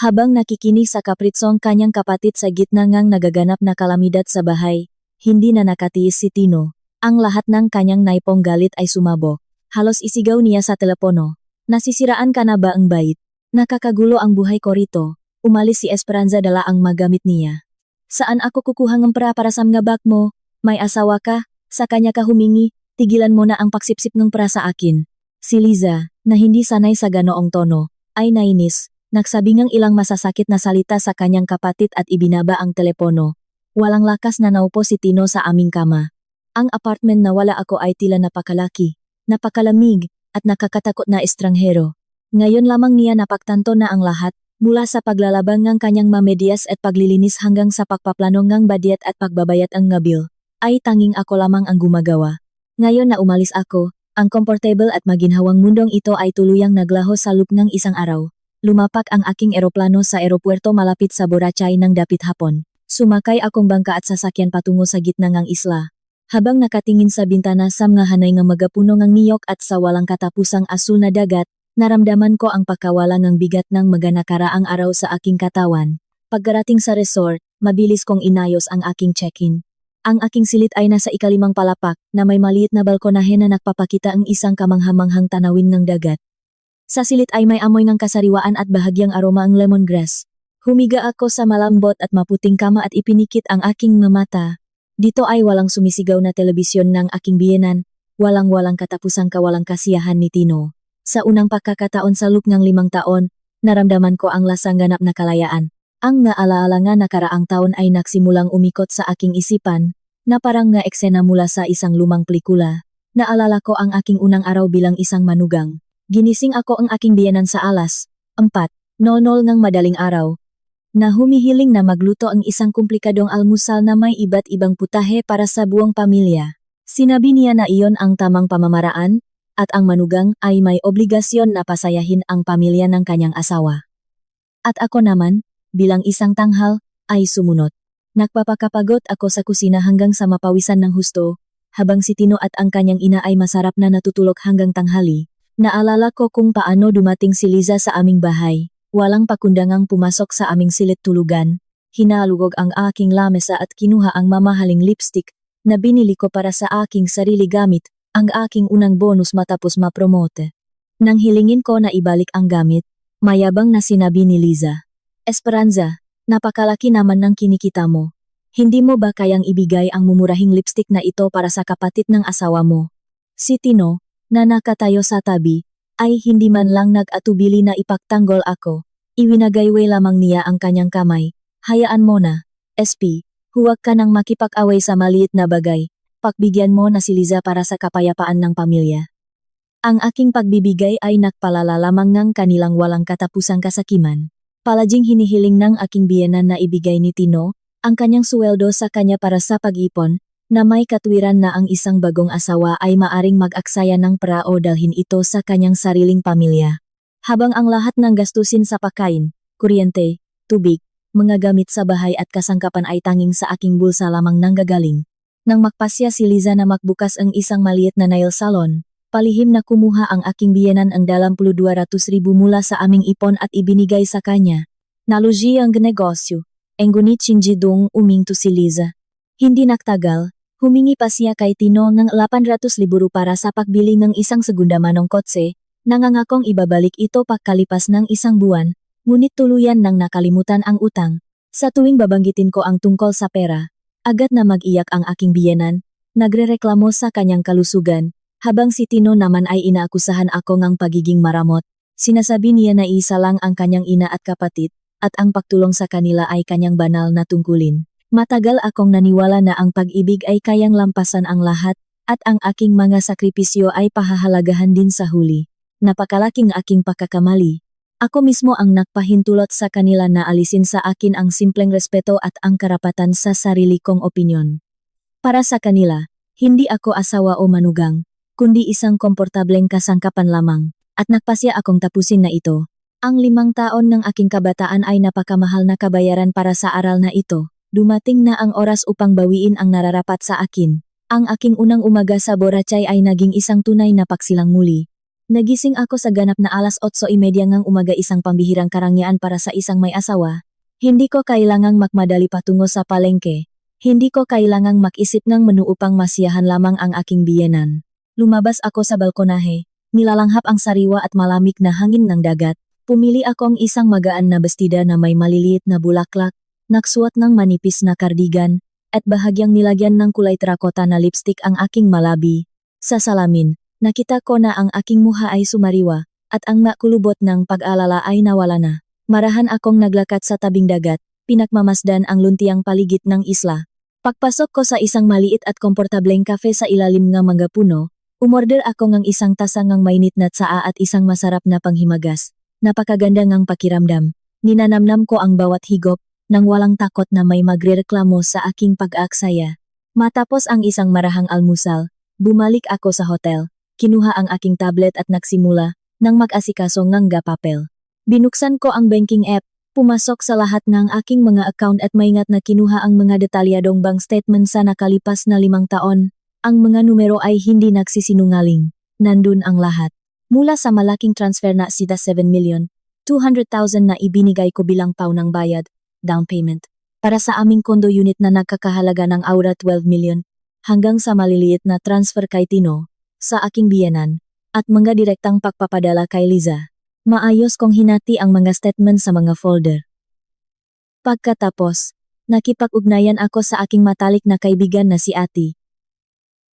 Habang nakikinig sa kapritsong kanyang kapatid sa gitna ngang nagaganap na kalamidad sa bahay, hindi na nakatiis si Tino. Ang lahat ng kanyang naipong galit ay sumabog. Halos isigaw niya sa telepono. Nasisiraan ka na ba ang bait? Nakakagulo ang buhay ko rito. Umalis si Esperanza dala ang magamit niya. Saan ako kukuha ng pera para sa mga bag mo? May asawa ka? Sa kanya ka humingi? Tigilan mo na ang pagsipsip ng pera sa akin. Si Liza, na hindi sanay sa ganoong tono, ay nainis. Nagsabi ngang ilang masasakit na salita sa kanyang kapatid at ibinaba ang telepono. Walang lakas na naupo si Tino sa aming kama. Ang apartment na wala ako ay tila napakalaki, napakalamig, at nakakatakot na estranghero. Ngayon lamang niya napagtanto na ang lahat, mula sa paglalabang ng kanyang mamedyas at paglilinis hanggang sa pagpaplano ng badyet at pagbabayat ang ngabil, ay tanging ako lamang ang gumagawa. Ngayon na umalis ako, ang comfortable at maginhawang mundong ito ay tuluyang naglaho sa loob ng isang araw. Lumapak ang aking eroplano sa eropuerto malapit sa Boracay ng dapit hapon. Sumakay akong bangka at sasakyan patungo sa gitna ng isla. Habang nakatingin sa bintana sa mga hanay ng magapuno ng niyok at sa walang katapusang asul na dagat, naramdaman ko ang pagkawala ng bigat ng maganakaraang araw sa aking katawan. Pagkarating sa resort, mabilis kong inayos ang aking check-in. Ang aking silid ay nasa ika-5 palapak na may maliit na balkonahe na nagpapakita ang isang kamanghamanghang tanawin ng dagat. Sa silid ay may amoy ng kasariwaan at bahagyang aroma ang lemongrass. Humiga ako sa malambot at maputing kama at ipinikit ang aking mata. Dito ay walang sumisigaw na telebisyon ng aking biyenan, walang katapusang kawalang kasiyahan ni Tino. Sa unang pagkakataon sa loob ng 5 taon, naramdaman ko ang lasang ganap na kalayaan. Ang naalaala nga nakaraang taon ay nagsimulang umikot sa aking isipan, na parang nga eksena mula sa isang lumang pelikula. Naalala ko ang aking unang araw bilang isang manugang. Ginising ako ang aking biyenan sa alas 4:00 ng madaling araw, na humihiling na magluto ang isang komplikadong almusal na may iba't ibang putahe para sa buong pamilya. Sinabi niya na iyon ang tamang pamamaraan, at ang manugang ay may obligasyon na pasayahin ang pamilya ng kanyang asawa. At ako naman, bilang isang tanghal, ay sumunod. Nagpapakapagod ako sa kusina hanggang sa mapawisan ng husto, habang si Tino at ang kanyang ina ay masarap na natutulog hanggang tanghali. Naalala ko kung paano dumating si Liza sa aming bahay. Walang pakundangang pumasok sa aming silid tulugan. Hinalugog ang aking lamesa at kinuha ang mamahaling lipstick na binili ko para sa aking sarili gamit, ang aking unang bonus matapos mapromote. Nang hilingin ko na ibalik ang gamit, mayabang na sinabi ni Liza, Esperanza, napakalaki naman ng kinikita mo. Hindi mo ba kayang ibigay ang mumurahing lipstick na ito para sa kapatid ng asawa mo? Si Tino, na nakatayo sa tabi, ay hindi man lang nag-atubili na ipagtanggol ako. Iwinagayway lamang niya ang kanyang kamay. Hayaan mo na, SP, huwag ka nang makipag-away sa maliit na bagay. Pagbigyan mo na si Liza para sa kapayapaan ng pamilya. Ang aking pagbibigay ay nagpalala lamang ng kanilang walang katapusang kasakiman. Palaging hinihiling ng aking biyenan na ibigay ni Tino ang kanyang suweldo sa kanya para sa pag-ipon, na may katwiran na ang isang bagong asawa ay maaring mag-aksaya ng pera o dalhin ito sa kanyang sariling pamilya. Habang ang lahat ng gastusin sa pagkain, kuryente, tubig, mga gamit sa bahay at kasangkapan ay tanging sa aking bulsa lamang nanggagaling. Nang magpasya si Liza na magbukas ang isang maliit na nail salon, Palihim na kumuha ang aking biyenan ang 22,200 mula sa aming ipon at ibinigay sa kanya. Nalugi ang negosyo. Ngunit hindi dong uminto si Liza. Hindi nagtagal, humingi pa siya kay Tino ng 800,000 para sa pagbili ng isang segunda manong kotse, nangangakong ibabalik ito pagkalipas ng isang buwan, ngunit tuluyan nang nakalimutan ang utang. Sa tuwing babanggitin ko ang tungkol sa pera, agad na mag-iyak ang aking biyenan, nagrereklamo sa kanyang kalusugan, habang si Tino naman ay inaakusahan ako ng pagiging maramot. Sinasabi niya na isa lang ang kanyang ina at kapatid, at ang pagtulong sa kanila ay kanyang banal na tungkulin. Matagal akong naniwala na ang pag-ibig ay kayang lampasan ang lahat, at ang aking mga sakripisyo ay pahahalagahan din sa huli. Napakalaking aking pagkakamali. Ako mismo ang nagpahintulot sa kanila na alisin sa akin ang simpleng respeto at ang karapatan sa sarili kong opinyon. Para sa kanila, hindi ako asawa o manugang, kundi isang komportableng kasangkapan lamang, at nagpasya akong tapusin na ito. Ang 5 taon ng aking kabataan ay napakamahal na kabayaran para sa aral na ito. Dumating na ang oras upang bawiin ang nararapat sa akin. Ang aking unang umaga sa Boracay ay naging isang tunay na paksilang muli. Nagising ako sa ganap na alas 8:30 ng umaga, isang pambihirang karangyaan para sa isang may asawa. Hindi ko kailangang magmadali patungo sa palengke. Hindi ko kailangang mag-isip ng menu upang masiyahan lamang ang aking biyenan. Lumabas ako sa balkonahe, nilalanghap ang sariwa at malamig na hangin ng dagat. Pumili akong isang magaan na bestida na may maliliit na bulaklak, nagsuot ng manipis na kardigan, at bahagyang nilagyan ng kulay terakota na lipstick ang aking malabi. Sa salamin, nakita ko na ang aking mukha ay sumariwa, at ang makulubot ng pag-alala ay nawala na. Marahan akong naglakad sa tabing dagat, pinagmamasdan ang luntiang paligid ng isla. Pagpasok ko sa isang maliit at komportableng kafe sa ilalim ng mga puno, umorder ako ng isang tasa ng mainit na tsaa at isang masarap na panghimagas. Napakaganda ng pakiramdam. Ninanamnam ko ang bawat higop, nang walang takot na may magrereklamo sa aking pag-aaksaya. Matapos ang isang marahang almusal, bumalik ako sa hotel, kinuha ang aking tablet at nagsimula ng mag-asikaso ng papel. Binuksan ko ang banking app, pumasok sa lahat ng aking mga account at maingat na kinuha ang mga detalyadong bank statement sa nakalipas na 5 taon. Ang mga numero ay hindi nagsisinungaling. Nandun ang lahat. Mula sa malaking transfer na sida 7,200,000 na ibinigay ko bilang paunang bayad, down payment, para sa aming condo unit na nagkakahalaga ng aura 12 million, hanggang sa maliliit na transfer kay Tino, sa aking biyenan, at mga direktang pagpapadala kay Liza. Maayos kong hinati ang mga statement sa mga folder. Pagkatapos, nakipag-ugnayan ako sa aking matalik na kaibigan na si Ate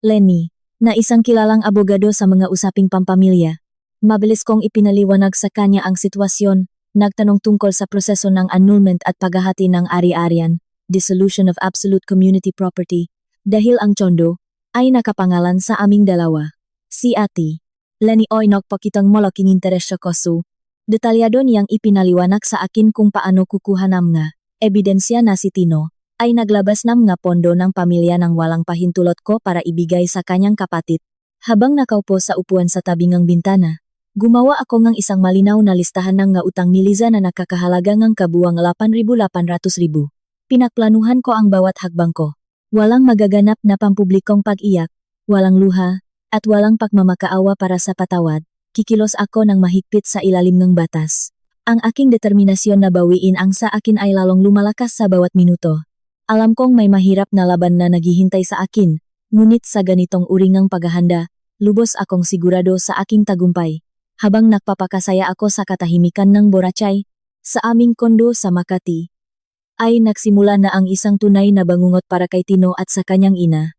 Lenny, na isang kilalang abogado sa mga usaping pampamilya. Mabilis kong ipinaliwanag sa kanya ang sitwasyon, nagtanong tungkol sa proseso ng annulment at paghahati ng ari-arian, dissolution of absolute community property, dahil ang condo ay nakapangalan sa aming dalawa. Si Ate Lenny ay nagpakitang malaking interes sa kaso. Detalyado niyang ipinaliwanag sa akin kung paano kukuha ng nga ebidensya na si Tino ay naglabas ng nga pondo ng pamilya ng walang pahintulot ko para ibigay sa kanyang kapatid. Habang nakaupo sa upuan sa tabing ng bintana, gumawa ako ng isang malinaw na listahan ng nga utang ni Liza na nakakahalaga ng kabuwang 8,800,000. Pinagplanuhan ko ang bawat hakbang ko. Walang magaganap na pampublikong pag-iyak, walang luha, at walang pagmamakaawa para sa patawad. Kikilos ako ng mahigpit sa ilalim ng batas. Ang aking determinasyon na bawiin ang sa akin ay lalong lumalakas sa bawat minuto. Alam kong may mahirap na laban na naghihintay sa akin, ngunit sa ganitong uri ng paghahanda, lubos akong sigurado sa aking tagumpay. Habang nagpapakasaya ako sa katahimikan ng Boracay, sa aming kondo sa Makati, ay nagsimula na ang isang tunay na bangungot para kay Tino at sa kanyang ina.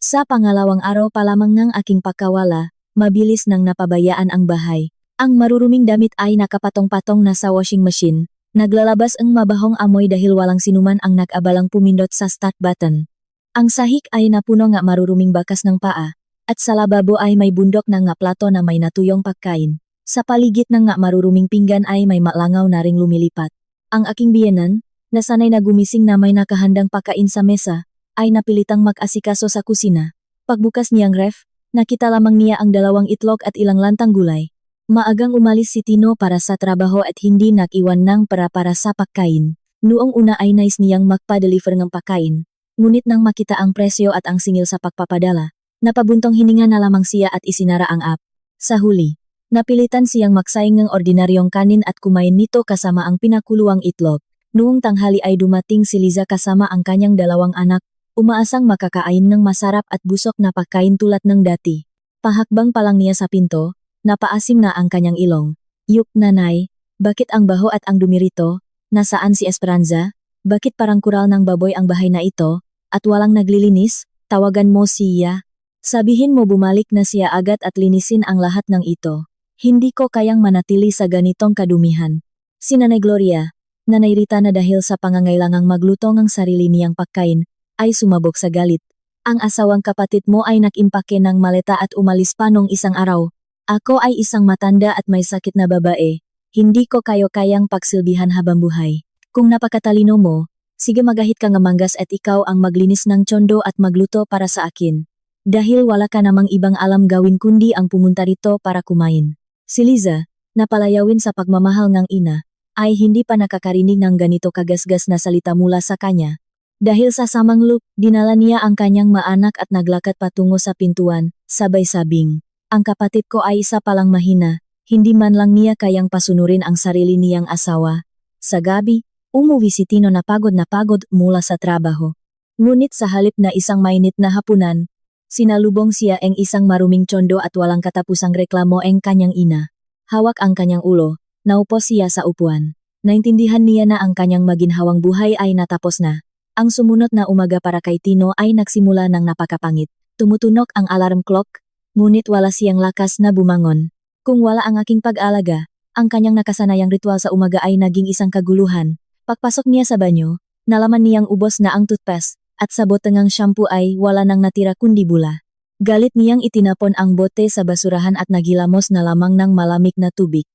Sa pangalawang araw pa lamang ng aking pagkawala, mabilis nang napabayaan ang bahay. Ang maruruming damit ay nakapatong-patong na sa washing machine, naglalabas ang mabahong amoy dahil walang sinuman ang nag-abalang pumindot sa start button. Ang sahig ay napuno nga maruruming bakas ng paa, at sa lababo ay may bundok na nga plato na may natuyong pagkain. Sa paligid ng nga maruruming pinggan ay may malangaw na ring lumilipat. Ang aking biyenan, na sanay na gumising na may nakahandang pagkain sa mesa, ay napilitang mag-asikaso sa kusina. Pagbukas niyang ref, nakita lamang niya ang 2 itlog at ilang lantang gulay. Maagang umalis si Tino para sa trabaho at hindi nag-iwan ng para sa pagkain. Noong una ay nais niyang magpa-deliver ng pagkain, ngunit nang makita ang presyo at ang singil sa pagpapadala, Napabuntong hininga na lamang siya at isinara ang app. Sa huli, napilitan siyang magsaing ng ordinaryong kanin at kumain nito kasama ang pinakuluang itlog. Noong tanghali ay dumating si Liza kasama ang kanyang 2 anak, umaasang makakain ng masarap at busok na pagkain tulad ng dati. Pahakbang pa lang niya sa pinto, napaasim na ang kanyang ilong. Yuk, nanay, bakit ang baho at ang dumi rito? Nasaan si Esperanza? Bakit parang kural ng baboy ang bahay na ito? At walang naglilinis? Tawagan mo siya. Sabihin mo bumalik na siya agad at linisin ang lahat ng ito. Hindi ko kayang manatili sa ganitong kadumihan. Si Nanay Gloria, Nanay Rita na dahil sa pangangailangang magluto ng sarili niyang pagkain, ay sumabog sa galit. Ang asawang kapatid mo ay nakimpake ng maleta at umalis pa nung isang araw. Ako ay isang matanda at may sakit na babae. Hindi ko kayo kayang pagsilbihan habang buhay. Kung napakatalino mo, sige magahit ka ng manggas at ikaw ang maglinis ng tsondo at magluto para sa akin. Dahil wala ka namang ibang alam gawin kundi ang pumunta rito para kumain. Si Liza, napalayawin sa pagmamahal ng ina, ay hindi pa nakakarinig ng ganito kagasgas na salita mula sa kanya. Dahil sa samang look, dinala niya ang kanyang maanak at naglakad patungo sa pintuan, sabay sabing, ang kapatid ko ay isa palang mahina, hindi man lang niya kayang pasunurin ang sarili niyang asawa. Sa gabi, umuwi si Tino na pagod mula sa trabaho. Ngunit sa halip na isang mainit na hapunan, sinalubong siya ang isang maruming tsondo at walang katapusang reklamo ang kanyang ina. Hawak ang kanyang ulo. Naupo siya sa upuan. Naintindihan niya na ang kanyang maginhawang buhay ay natapos na. Ang sumunod na umaga para kay Tino ay nagsimula ng napakapangit. Tumutunog ang alarm clock, ngunit wala siyang lakas na bumangon. Kung wala ang aking pag-alaga, ang kanyang nakasanayang ritual sa umaga ay naging isang kaguluhan. Pagpasok niya sa banyo, nalaman niyang ubos na ang toothpaste, at sa botengang shampoo ay wala nang natira kundi bula. Galit niyang itinapon ang bote sa basurahan at naghilamos na lamang ng malamig na tubig.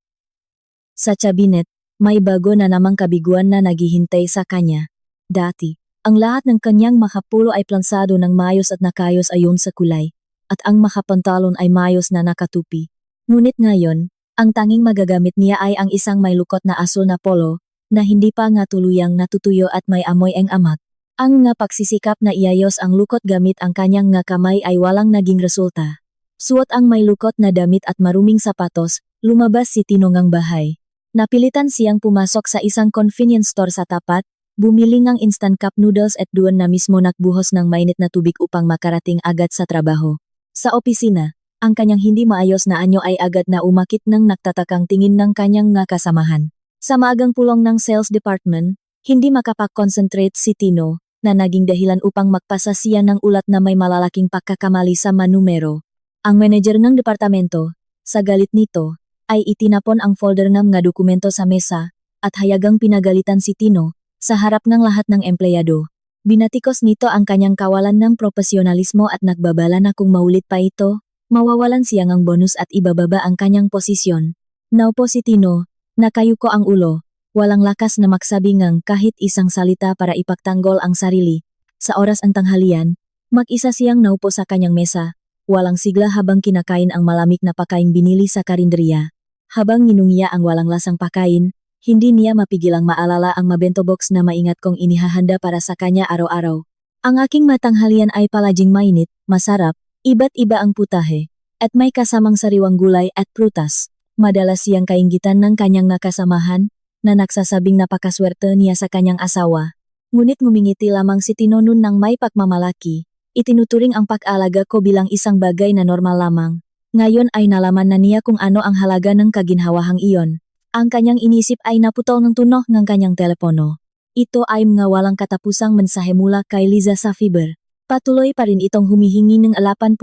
Sa cabinet, may bago na namang kabiguan na naghihintay sa kanya. Dati, ang lahat ng kanyang makapulo ay plansado ng mayos at nakayos ayon sa kulay, at ang makapantalon ay mayos na nakatupi. Ngunit ngayon, ang tanging magagamit niya ay ang isang may lukot na asul na polo, na hindi pa nga tuluyang natutuyo at may amoy ang amat. Ang nga pagsisikap na iayos ang lukot gamit ang kanyang nga kamay ay walang naging resulta. Suot ang may lukot na damit at maruming sapatos, lumabas si Tino ngang bahay. Napilitan siyang pumasok sa isang convenience store sa tapat, bumili ng instant cup noodles at doon na mismo nagbuhos ng mainit na tubig upang makarating agad sa trabaho. Sa opisina, ang kanyang hindi maayos na anyo ay agad na umakit ng nagtatakang tingin ng kanyang nga kasamahan. Sa maagang pulong ng sales department, hindi makapag-concentrate si Tino, na naging dahilan upang magpasa siya ng ulat na may malalaking pagkakamali sa manumero. Ang manager ng departamento, sa galit nito, ay itinapon ang folder ng mga dokumento sa mesa, at hayagang pinagalitan si Tino, sa harap ng lahat ng empleyado. Binatikos nito ang kanyang kawalan ng profesionalismo at nagbabala na kung maulit pa ito, mawawalan siya ng bonus at ibababa ang kanyang posisyon. Naupo si Tino, nakayuko ang ulo, walang lakas na magsabi ng kahit isang salita para ipagtanggol ang sarili. Sa oras ang tanghalian, mag-isa siyang naupo sa kanyang mesa, walang sigla habang kinakain ang malamig na pagkain binili sa karinderya. Habang ninungiya ang walang lasang pagkain, hindi niya mapigilang maalala ang mabento box na maingat kong inihahanda para sa kanya araw-araw. Ang aking matanghalian ay palaging mainit, masarap, iba't iba ang putahe, at may kasamang sariwang gulay at prutas. Madalas siyang kainggitan ng kanyang nakasamahan, na nagsasabing napakaswerte niya sa kanyang asawa. Ngunit ngumingiti lamang si Tino nun ng may pagmamalaki. Itinuturing ang pag-alaga ko bilang isang bagay na normal lamang. Ngayon ay nalaman na niya kung ano ang halaga ng kaginhawahang iyon. Ang kanyang inisip ay naputol ng tunog ng kanyang telepono. Ito ay mga walang katapusang mensahe mula kay Liza sa Fiber. Patuloy pa rin itong humihingi ng 80,000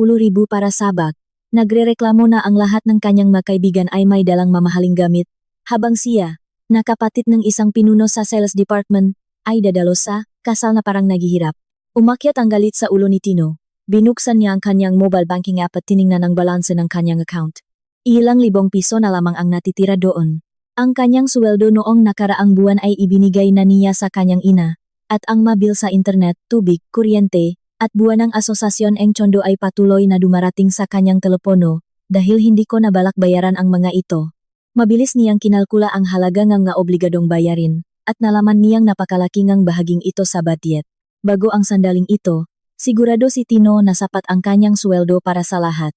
para sa bag. Nagrereklamo na ang lahat ng kanyang magkaibigan ay may dalang mamahaling gamit, habang siya, na kapatid ng isang pinuno sa sales department, ay dadalo sa kasal na parang naghihirap. Umakyat ang galit sa ulo ni Tino. Binuksan niya ang kanyang mobile banking app at tiningnan ang balanse ng kanyang account. Ilang libong piso na lamang ang natitira doon. Ang kanyang sweldo noong nakaraang buwan ay ibinigay na niya sa kanyang ina, at ang mabil sa internet, tubig, kuryente, at buwan ng asosasyon ng tsondo ay patuloy na dumarating sa kanyang telepono, dahil hindi ko nabalak bayaran ang mga ito. Mabilis niyang kinalkula ang halaga ng nga obligadong bayarin, at nalaman niyang napakalaki ngang bahaging ito sa budget. Bago ang sandaling ito, Sigurado si Tino na sapat ang kanyang sweldo para sa lahat.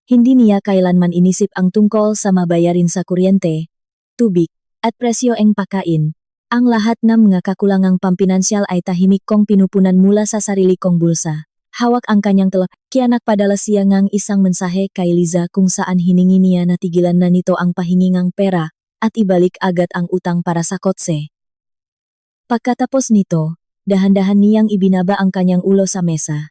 Hindi niya kailanman inisip ang tungkol sa mabayarin sa kuryente, tubig, at presyo ng pagkain. Ang lahat ng mga kakulangang pampinansyal ay tahimik kong pinupunan mula sa sarili kong bulsa. Hawak ang kanyang telepon, kaya nagpadala siya ng isang mensahe kay Liza kung saan hiningi niya na tigilan na nito ang pahingingang pera at ibalik agad ang utang para sa kotse. Pagkatapos nito, dahan-dahan niyang ibinaba ang kanyang ulo sa mesa.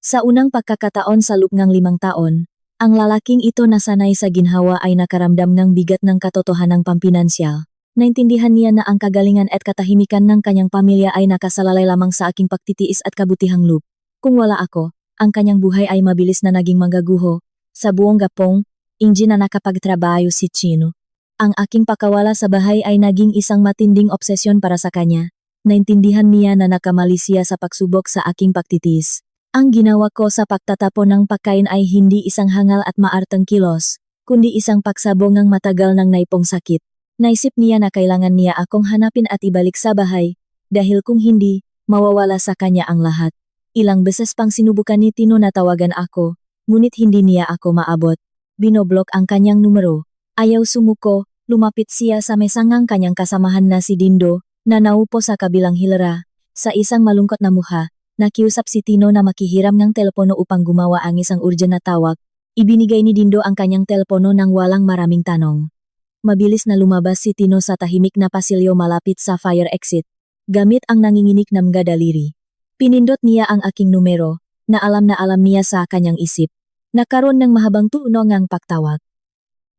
Sa unang pagkakataon sa loob ng 5 taon, ang lalaking ito na sanay sa ginhawa ay nakaramdam ng bigat ng katotohanang pampinansyal. Naintindihan niya na ang kagalingan at katahimikan ng kanyang pamilya ay nakasalalay lamang sa aking pagtitiis at kabutihang loob. Kung wala ako, ang kanyang buhay ay mabilis na naging magaguho. Sa buong Gapong, hindi na nakapagtrabaho si Chino. Ang aking pakawala sa bahay ay naging isang matinding obsesyon para sa kanya. Naintindihan niya na nakamali siya sa pagsubok sa aking pagtitiis. Ang ginawa ko sa pagtatapon ng pagkain ay hindi isang hangal at maartang kilos, kundi isang pagsabong ng matagal ng naipong sakit. Naisip niya na kailangan niya akong hanapin at ibalik sa bahay, dahil kung hindi, mawawala sa kanya ang lahat. Ilang beses pang sinubukan ni Tino na tawagan ako, ngunit hindi niya ako maabot. Binoblok ang kanyang numero. Ayaw sumuko, lumapit siya sa mesangang kanyang kasamahan na si Dindo, na naupo sa kabilang hilera. Sa isang malungkot na mukha, nakiusap si Tino na makihiram ng telepono upang gumawa ang isang urgent na tawag. Ibinigay ni Dindo ang kanyang telepono nang walang maraming tanong. Mabilis na lumabas si Tino sa tahimik na pasilyo malapit sa fire exit, gamit ang nanginginig na mga daliri. Pinindot niya ang aking numero, na alam niya sa kanyang isip. Nakaroon ng mahabang tunog ang pagtawag.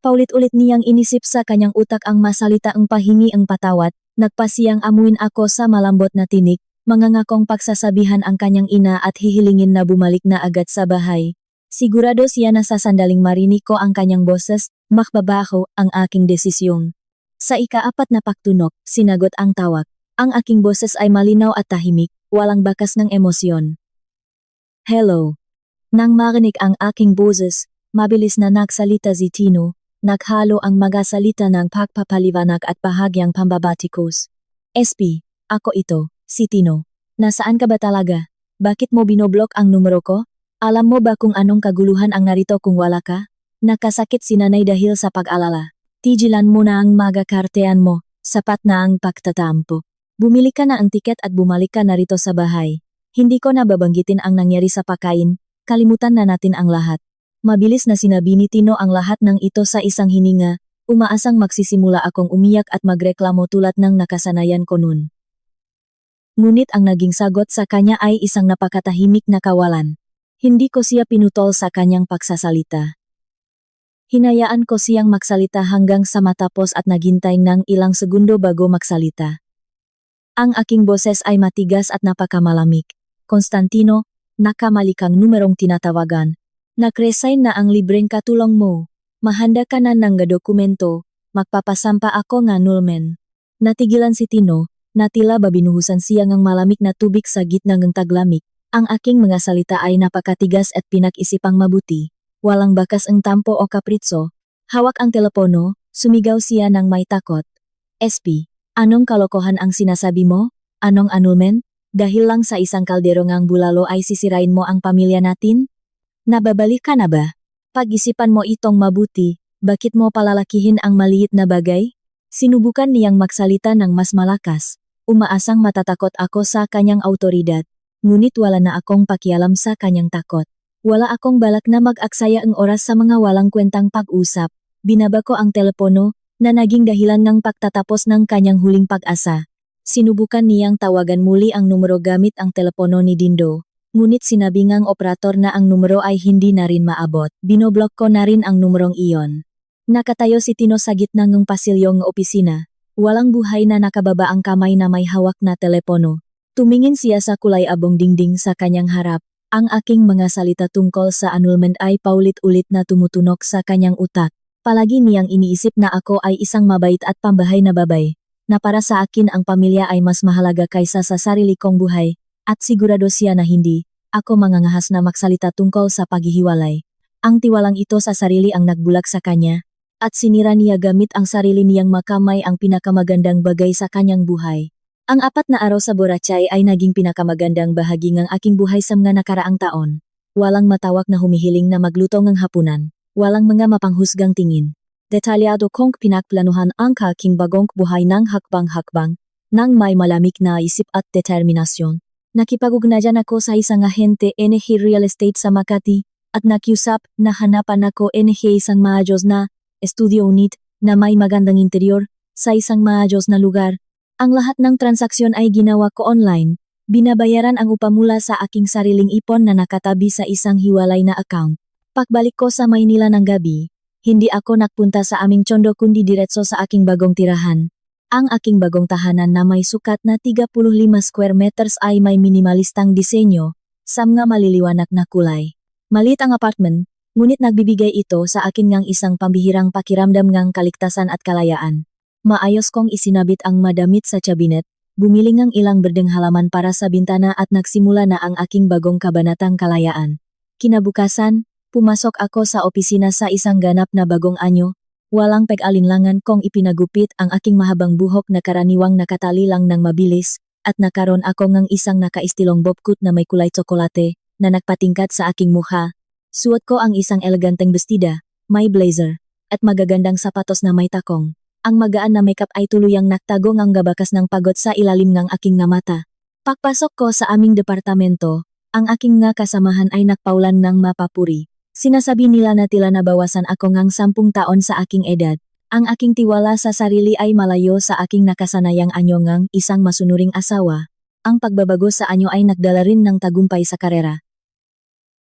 Paulit-ulit niyang inisip sa kanyang utak ang masalita ang pahingi ang patawad, nagpasiyang amuin ako sa malambot na tinik, mangangakong pagsasabihan ang kanyang ina at hihilingin na bumalik na agad sa bahay. Sigurado siya na sa sandaling marinig ko ang kanyang boses, makbabaho ang aking desisyon. Sa ika-4 na pagtunog, sinagot ang tawag. Ang aking boses ay malinaw at tahimik, walang bakas ng emosyon. Hello. Nang marinig ang aking boses, mabilis na nagsalita si Tino, naghalo ang magasalita ng pagpapaliwanag at bahagyang pambabatikos. SP, ako ito, si Tino. Nasaan ka ba talaga? Bakit mo binoblok ang numero ko? Alam mo ba kung anong kaguluhan ang narito kung wala ka? Nakasakit si nanay dahil sa pag-alala. Tigilan mo na ang magakartean mo, sapat na ang pagtatampo. Bumili ka na ang tiket at bumalik ka na rito sa bahay. Hindi ko na babanggitin ang nangyari sa pagkain, kalimutan na natin ang lahat. Mabilis na sinabi ni Tino ang lahat ng ito sa isang hininga, umaasang magsisimula akong umiyak at magreklamo tulad ng nakasanayan ko noon. Ngunit ang naging sagot sa kanya ay isang napakatahimik na kawalan. Hindi ko siya pinutol sa kanyang pagsasalita. Hinayaan ko siyang magsalita hanggang sa matapos at naghintay ng ilang segundo bago magsalita. Ang aking boses ay matigas at napakamalamig. Constantino, nakamali kang numerong tinatawagan. Nag-resign na ang libreng katulong mo. Mahanda ka na ng dokumento, magpapasampa ako nga nulmen. Natigilan si Tino, na tila ba binuhusan siya ng malamig na tubig sa gitna ng taglamig. Ang aking mga salita ay napakatigas at pinag-isipang mabuti. Walang bakas ang tampo o kapritso. Hawak ang telepono, sumigaw siya ng may takot. SP. Anong kalokohan ang sinasabi mo? Anong annulment? Dahil lang sa isang kaldero ngang bulalo ay sisirain mo ang pamilya natin? Nababalik ka na ba? Pag-isipan mo itong mabuti, bakit mo palalakihin ang maliit na bagay? Sinubukan niyang magsalita ng mas malakas. Umaasang matatakot ako sa kanyang autoridad, ngunit wala na akong pakialam sa kanyang takot. Wala akong balak na mag-aksaya ang oras sa mga walang kwentang pag-usap. Binaba ko ang telepono, na naging dahilan ng pagtatapos ng kanyang huling pag-asa. Sinubukan niyang tawagan muli ang numero gamit ang telepono ni Dindo, ngunit sinabi ngang operator na ang numero ay hindi na rin maabot. Binoblok ko na rin ang numerong iyon. Nakatayo si Tino sa gitna ng pasilyong opisina. Walang buhay na nakababa ang kamay na may hawak na telepono. Tumingin siya sa kulay abong dingding sa kanyang harap. Ang aking mga salita tungkol sa annulment ay paulit-ulit na tumutunog sa kanyang utak. Palagi niyang iniisip na ako ay isang mabait at pambahay na babay, na para sa akin ang pamilya ay mas mahalaga kaysa sa sarili kong buhay, at sigurado siya na hindi ako mangangahas na magsalita tungkol sa paghihiwalay. Ang tiwalang ito sa sarili ang nagbulag sa kanya, at sinira niya gamit ang sarili niyang makamay ang pinakamagandang bagay sa kanyang buhay. Ang 4 na araw sa Boracay ay naging pinakamagandang bahagi ng aking buhay sa mga nakaraang taon. Walang matawag na humihiling na magluto ng hapunan. Walang mga mapanghusgang tingin. Detalyado kong pinagplanuhan ang aking bagong buhay ng hakbang-hakbang, nang may malamig na isip at determinasyon. Nakipag-ugnayan ako sa isang ahente NH Real Estate sa Makati, at nakiusap na hanapan ako NH isang maayos na studio unit na may magandang interior sa isang maayos na lugar. Ang lahat ng transaksyon ay ginawa ko online. Binabayaran ang upa mula sa aking sariling ipon na nakatabi sa isang hiwalay na account. Pagbalik ko sa Maynila ng gabi, hindi ako nagpunta sa aming condo kundi diretso sa aking bagong tirahan. Ang aking bagong tahanan na may sukat na 35 square meters ay may minimalistang disenyo, sa mga maliliwanag na kulay. Malit ang apartment, ngunit nagbibigay ito sa akin ng isang pambihirang pakiramdam ng kaligtasan at kalayaan. Maayos kong isinabit ang madamit sa cabinet, bumili ng ilang berdeng halaman para sa bintana at nagsimula na ang aking bagong kabanatang kalayaan. Kinabukasan, pumasok ako sa opisina sa isang ganap na bagong anyo. Walang pag-alinlangan kong ipinagupit ang aking mahabang buhok na karaniwang nakatali lang ng mabilis, at nakaroon ako ng isang nakaistilong bobcut na may kulay tsokolate na nagpatingkat sa aking mukha. Suot ko ang isang eleganteng bestida, may blazer, at magagandang sapatos na may takong. Ang magaan na makeup ay tuluyang nagtagong ang gabakas ng pagod sa ilalim ng aking nga mata. Pagpasok ko sa aming departamento, ang aking nga kasamahan ay nakpaulan ng mapapuri. Sinasabi nila na tila nabawasan ako ng 10 taon sa aking edad. Ang aking tiwala sa sarili ay malayo sa aking nakasanayang anyo ng isang masunuring asawa. Ang pagbabago sa anyo ay nagdala rin ng tagumpay sa karera.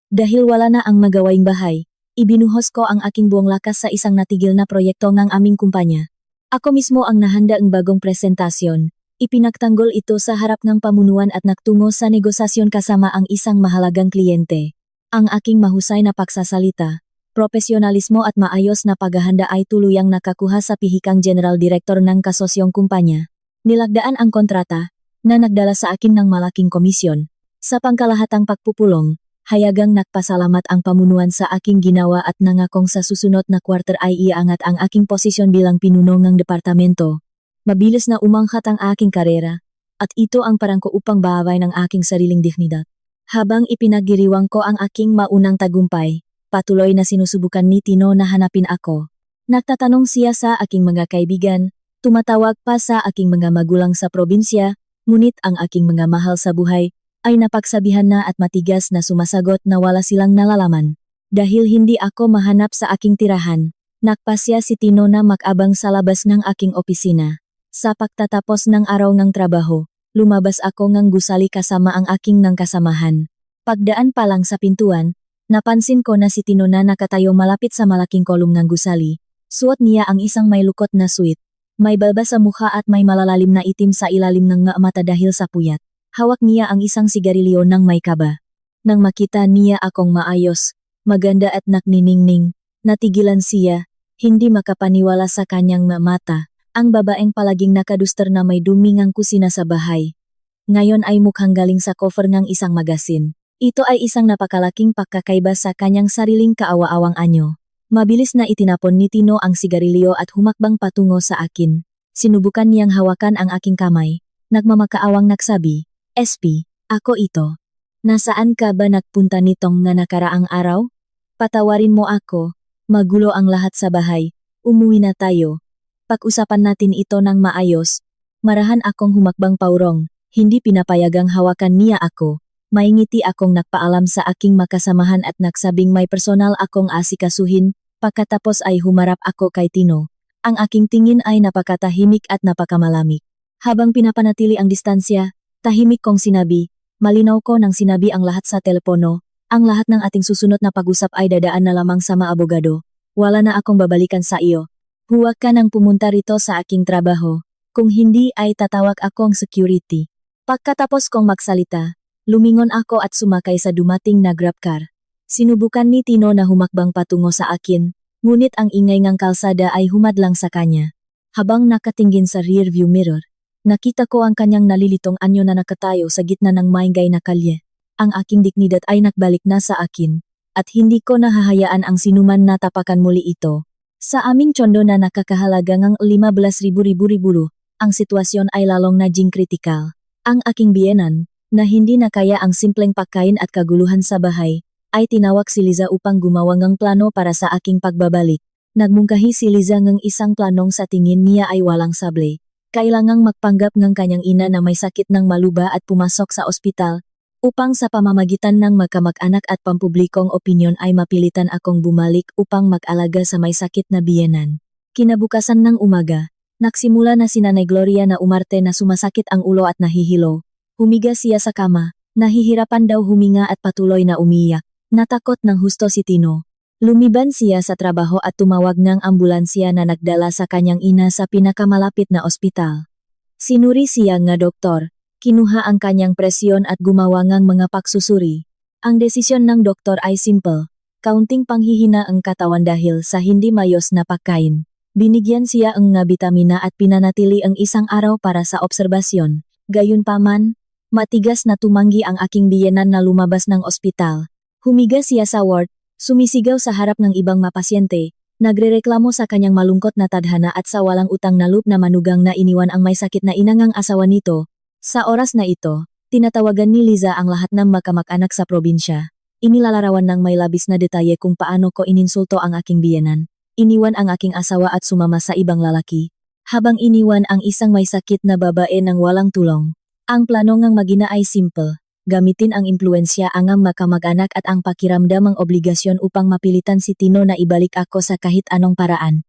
Dahil wala na ang magawaing bahay, ibinuhos ko ang aking buong lakas sa isang natigil na proyekto ng aming kumpanya. Ako mismo ang nahanda ang bagong presentasyon. Ipinagtanggol ito sa harap ng pamunuan at nagtungo sa negosasyon kasama ang isang mahalagang kliyente. Ang aking mahusay na pagsasalita, profesionalismo at maayos na paghahanda ay tuluyang nakakuha sa pihikang general director ng kasosyong kumpanya. Nilagdaan ang kontrata, na nagdala sa akin ng malaking komisyon. Sa pangkalahatang pagpupulong, hayagang nagpasalamat ang pamunuan sa aking ginawa at nangakong sa susunod na quarter ay iaangat ang aking posisyon bilang pinuno ng departamento. Mabilis na umangkat ang aking karera, at ito ang parang ko upang bahabay ng aking sariling dignidad. Habang ipinagdiriwang ko ang aking maunang tagumpay, patuloy na sinusubukan ni Tino na hanapin ako. Nagtatanong siya sa aking mga kaibigan, tumatawag pa sa aking mga magulang sa probinsya, ngunit ang aking mga mahal sa buhay ay napagsabihan na at matigas na sumasagot na wala silang nalalaman. Dahil hindi ako mahanap sa aking tirahan, nagpasya si Tino na mag-abang sa labas ng aking opisina. Sa pagtatapos ng araw ng trabaho, lumabas ako ng gusali kasama ang aking ng kasamahan. Pagdaan pa lang sa pintuan, napansin ko na si Tino na nakatayo malapit sa malaking kolong ng gusali. Suot niya ang isang may lukot na suit. May balba sa mukha at may malalalim na itim sa ilalim ng nga mata dahil sa puyat. Hawak niya ang isang sigarilyo ng may kaba. Nang makita niya akong maayos, maganda at nakniningning, natigilan siya, hindi makapaniwala sa kanyang mata. Ang babaeng palaging nakaduster na may dumi ng kusina sa bahay. Ngayon ay mukhang galing sa cover ng isang magasin. Ito ay isang napakalaking pagkakaiba sa kanyang sariling kaawa-awang anyo. Mabilis na itinapon ni Tino ang sigarilyo at humakbang patungo sa akin. Sinubukan niyang hawakan ang aking kamay. Nagmamakaawang nagsabi, SP, ako ito. Nasaan ka ba nagpunta nitong nga nakaraang araw? Patawarin mo ako, magulo ang lahat sa bahay, umuwi na tayo. Pag-usapan natin ito ng maayos. Marahan akong humakbang paurong, hindi pinapayagang hawakan niya ako. May ngiti akong nagpaalam sa aking makasamahan at nagsabing may personal akong asikasuhin, pagkatapos ay humarap ako kay Tino. Ang aking tingin ay napakatahimik at napakamalamig. Habang pinapanatili ang distansya, tahimik kong sinabi, malinaw ko nang sinabi ang lahat sa telepono, ang lahat ng ating susunod na pag-usap ay dadaan na lamang sa mga abogado. Wala na akong babalikan sa iyo. Huwag ka nang pumunta rito sa aking trabaho, kung hindi ay tatawag akong security. Pagkatapos kong magsalita, lumingon ako at sumakay sa dumating na grabcar. Sinubukan ni Tino na humakbang patungo sa akin, ngunit ang ingay ng kalsada ay humadlang sa kanya. Habang nakatingin sa rearview mirror, nakita ko ang kanyang nalilitong anyo na nakatayo sa gitna ng maingay na kalye. Ang aking dignidad ay nakbalik na sa akin, at hindi ko nahahayaan ang sinuman na tapakan muli ito. Sa aming tsondo na nakakahalaga ng 15,000 ribu, ang sitwasyon ay lalong naging kritikal. Ang aking biyenan, na hindi na kaya ang simpleng pagkain at kaguluhan sa bahay, ay tinawag si Liza upang gumawa ng plano para sa aking pagbabalik. Nagmungkahi si Liza ng isang planong sa tingin niya ay walang sable. Kailangang magpanggap ng kanyang ina na may sakit ng maluba at pumasok sa ospital, upang sa pamamagitan ng magkamag-anak at pampublikong opinyon ay mapilitan akong bumalik upang mag-alaga sa may sakit na biyenan. Kinabukasan ng umaga, nagsimula na si Nanay Gloria na umarte na sumasakit ang ulo at nahihilo. Humiga siya sa kama, nahihirapan daw huminga at patuloy na umiyak. Natakot ng husto si Tino. Lumiban siya sa trabaho at tumawag ng ambulansya na nagdala sa kanyang ina sa pinakamalapit na ospital. Sinuri siya nga doktor, kinuha ang kanyang presyon at gumawa ng mga pagsusuri. Ang desisyon ng doktor ay simple, kaunting panghihina ang katawan dahil sa hindi mayos na pagkain. Binigyan siya ang nga bitamina at pinanatili ang isang araw para sa obserbasyon. Gayunpaman, matigas na tumanggi ang aking biyenan na lumabas ng ospital. Humiga siya sa ward, sumisigaw sa harap ng ibang mapasyente, nagrereklamo sa kanyang malungkot na tadhana at sa walang utang na loob na manugang na iniwan ang may sakit na inangang asawa nito. Sa oras na ito, tinatawagan ni Liza ang lahat ng makamag-anak sa probinsya. Inilalarawan ng may labis na detalye kung paano ko ininsulto ang aking biyenan. Iniwan ang aking asawa at sumama sa ibang lalaki, habang iniwan ang isang may sakit na babae ng walang tulong. Ang plano ngang magina ay simple. Gamitin ang impluensya ang makamag-anak at ang pakiramdamang obligasyon upang mapilitan si Tino na ibalik ako sa kahit anong paraan.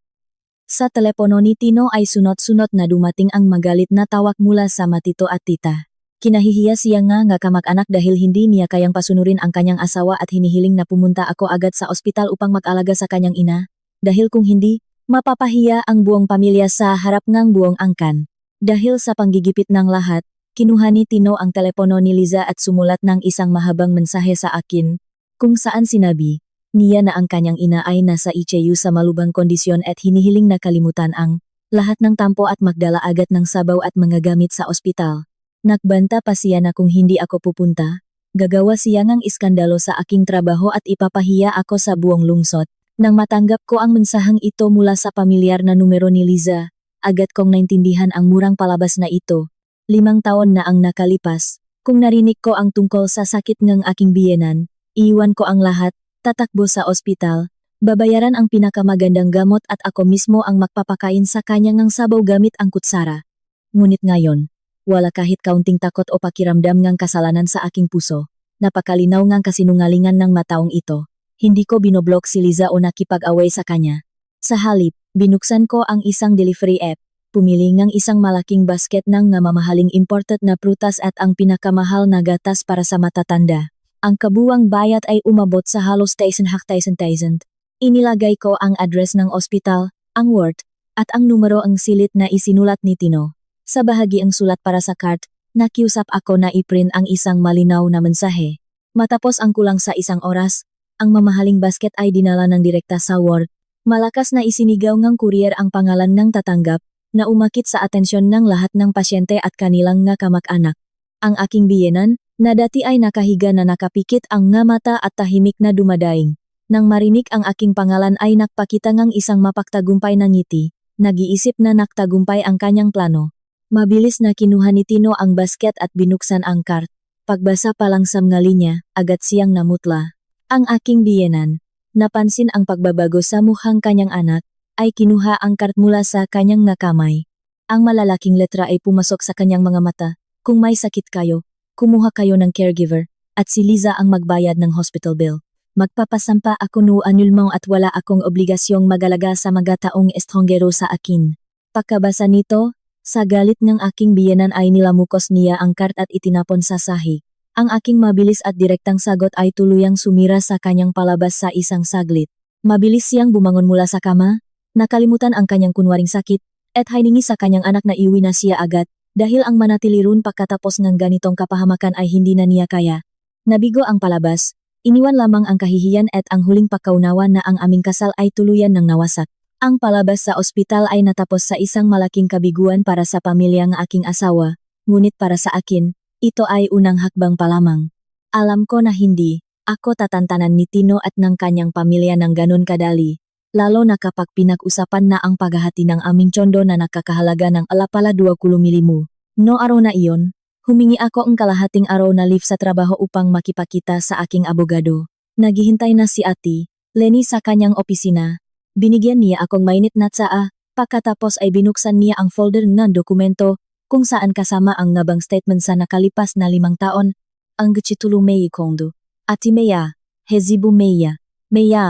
Sa telepono ni Tino ay sunod-sunod na dumating ang magalit na tawag mula sa matito at tita. Kinahihiya siya nga kamag-anak dahil hindi niya kayang pasunurin ang kanyang asawa at hinihiling na pumunta ako agad sa ospital upang mag-alaga sa kanyang ina. Dahil kung hindi, mapapahiya ang buong pamilya sa harap ng buong angkan. Dahil sa panggigipit ng lahat, kinuha ni Tino ang telepono ni Liza at sumulat ng isang mahabang mensahe sa akin, kung saan sinabi niya na ang kanyang ina ay nasa ICU sa malubhang kondisyon at hinihiling na kalimutan ang lahat ng tampo at magdala agad ng sabaw at mga gamit sa ospital. Nagbanta pa siya na kung hindi ako pupunta, gagawa siya ng iskandalo sa aking trabaho at ipapahiya ako sa buong lungsod. Nang matanggap ko ang mensaheng ito mula sa pamilyar na numero ni Liza, agad kong naintindihan ang murang palabas na ito. 5 taon na ang nakalipas, kung narinig ko ang tungkol sa sakit ng aking biyenan, iiwan ko ang lahat, tatakbo sa ospital, babayaran ang pinakamagandang gamot at ako mismo ang magpapakain sa kanya ng sabaw gamit ang kutsara. Ngunit ngayon, wala kahit kaunting takot o pakiramdam ng kasalanan sa aking puso. Napakalinaw ng kasinungalingan ng mataong ito. Hindi ko binoblock si Liza o nakipag-away sa kanya. Sa halip, binuksan ko ang isang delivery app. Pumili ng isang malaking basket ng mamahaling imported na prutas at ang pinakamahal na gatas para sa matatanda. Ang kabuwang bayad ay umabot sa halos 1,000. Inilagay ko ang address ng ospital, ang ward, at ang numero ang silit na isinulat ni Tino. Sa bahagi ang sulat para sa card, nakiusap ako na i-print ang isang malinaw na mensahe. Matapos ang kulang sa 1 oras, ang mamahaling basket ay dinala ng direkta sa ward. Malakas na isinigaw ng courier ang pangalan ng tatanggap, na umakit sa atensyon ng lahat ng pasyente at kanilang nga kamag-anak. Ang aking biyenan, na dati ay nakahiga na nakapikit ang nga mata at tahimik na dumadaing. Nang marinig ang aking pangalan ay nakpakita ng isang mapagtagumpay na ngiti, nag-iisip na naktagumpay ang kanyang plano. Mabilis na kinuha ni Tino ang basket at binuksan ang card. Pagbasa pa lang sa mga linya, agad siyang namutla. Ang aking biyenan, napansin ang pagbabago sa mukhang kanyang anak, ay kinuha ang card mula sa kanyang nga kamay. Ang malalaking letra ay pumasok sa kanyang mga mata. Kung may sakit kayo, kumuha kayo ng caregiver, at si Liza ang magbayad ng hospital bill. Magpapasampa ako no anulmong at wala akong obligasyong magalaga sa mga taong estranggero sa akin. Pagkabasa nito, sa galit ng aking biyenan ay nilamukos niya ang card at itinapon sa sahig. Ang aking mabilis at direktang sagot ay tuluyang sumira sa kanyang palabas sa isang saglit. Mabilis siyang bumangon mula sa kama, nakalimutan ang kanyang kunwaring sakit, at hiningi sa kanyang anak na iuwi na siya agad, dahil ang manatili ron pagkatapos ng ganitong kapahamakan ay hindi na niya kaya. Nabigo ang palabas, iniwan lamang ang kahihiyan at ang huling pagkaunawa na ang aming kasal ay tuluyan ng nawasak. Ang palabas sa ospital ay natapos sa isang malaking kabiguan para sa pamilyang aking asawa, ngunit para sa akin, ito ay unang hakbang pa lamang. Alam ko na hindi ako tatantanan ni Tino at ng kanyang pamilya ng ganun kadali. lalo na kapag pinag-usapan na ang paghahati ng aming tsondo na nakakahalaga ng alapala 20 milimu. No araw na iyon, humingi ako ang kalahating araw na leave sa trabaho upang makipakita sa aking abogado. Naghihintay na si Ate Lenny sa kanyang opisina. Binigyan niya akong mainit na tsaa, pagkatapos ay binuksan niya ang folder ng dokumento kung saan kasama ang ngabang statement sa nakalipas na 5 taon. Ang gchitulu mei kondo. Ati Meya, Hezibu Meya,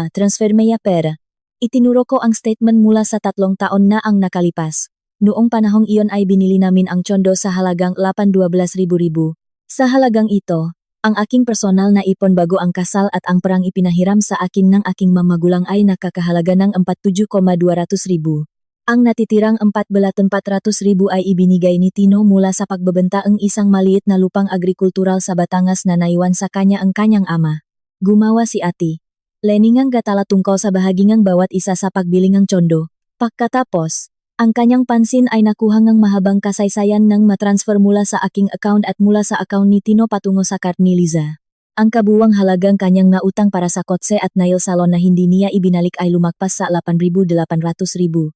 transfer Meya pera. Itinuro ko ang statement mula sa 3 taon na ang nakalipas. Noong panahong iyon ay binili namin ang tsondo sa halagang 812,000. Sa halagang ito, ang aking personal na ipon bago ang kasal at ang perang ipinahiram sa akin ng aking mamagulang ay nakakahalaga ng 47,200,000. Ang natitirang 4,400,000 ay ibinigay ni Tino mula sa pagbebenta ang isang maliit na lupang agrikultural sa Batangas na naiwan sa kanya ang kanyang ama. Gumawa si Ate Lenny ngang gatala tungkol sa bahagingang bawat isa sa pagbiling ng tsondo. Pagkatapos, ang kanyang pansin ay nakuha ngang mahabang kasaysayan ng matransfer mula sa aking account at mula sa account ni Tino patungo sa card ni Liza. Ang kabuwang halagang kanyang nautang para sa kotse at nail salon na hindi niya ibinalik ay lumagpas sa 8,800,000.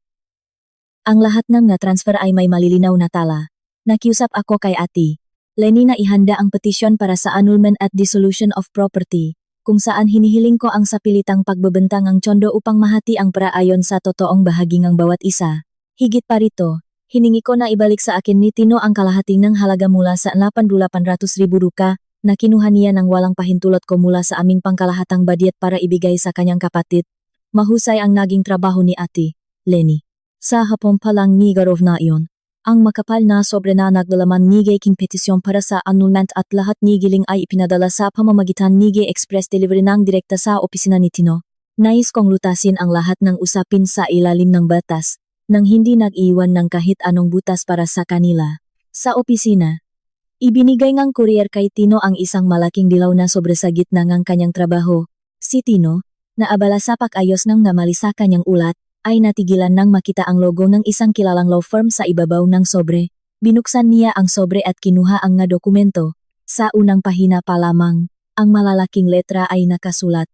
Ang lahat ng na-transfer ay may malilinaw na tala. Nakiusap ako kay Ate Lenny na ihanda ang petisyon para sa annulment at dissolution of property, kung saan hinihiling ko ang sapilitang pagbebentang ang tsondo upang mahati ang pera ayon sa totoong bahagingang bawat isa. Higit pa rito, hiningi ko na ibalik sa akin ni Tino ang kalahati ng halaga mula sa 8,800,000 rupiah na kinuha niya ng walang pahintulot ko mula sa aming pangkalahatang badyet para ibigay sa kanyang kapatid. Mahusay ang naging trabaho ni Ate Lenny. Sa hapon pa lang ni Garov na iyon, ang makapal na sobre na naglalaman ni King petisyon para sa annulment at lahat ni Giling ay ipinadala sa pamamagitan ni Express Delivery ng direkta sa opisina ni Tino. Nais kong lutasin ang lahat ng usapin sa ilalim ng batas, nang hindi nag-iwan ng kahit anong butas para sa kanila. Sa opisina, ibinigay ngang courier kay Tino ang isang malaking dilaw na sobre sa gitna ng kanyang trabaho. Si Tino, na abala sa pag-ayos ng namali sa kanyang ulat, ay natigilan nang makita ang logo ng isang kilalang law firm sa ibabaw ng sobre. Binuksan niya ang sobre at kinuha ang nga dokumento. Sa unang pahina pa lamang, ang malalaking letra ay nakasulat,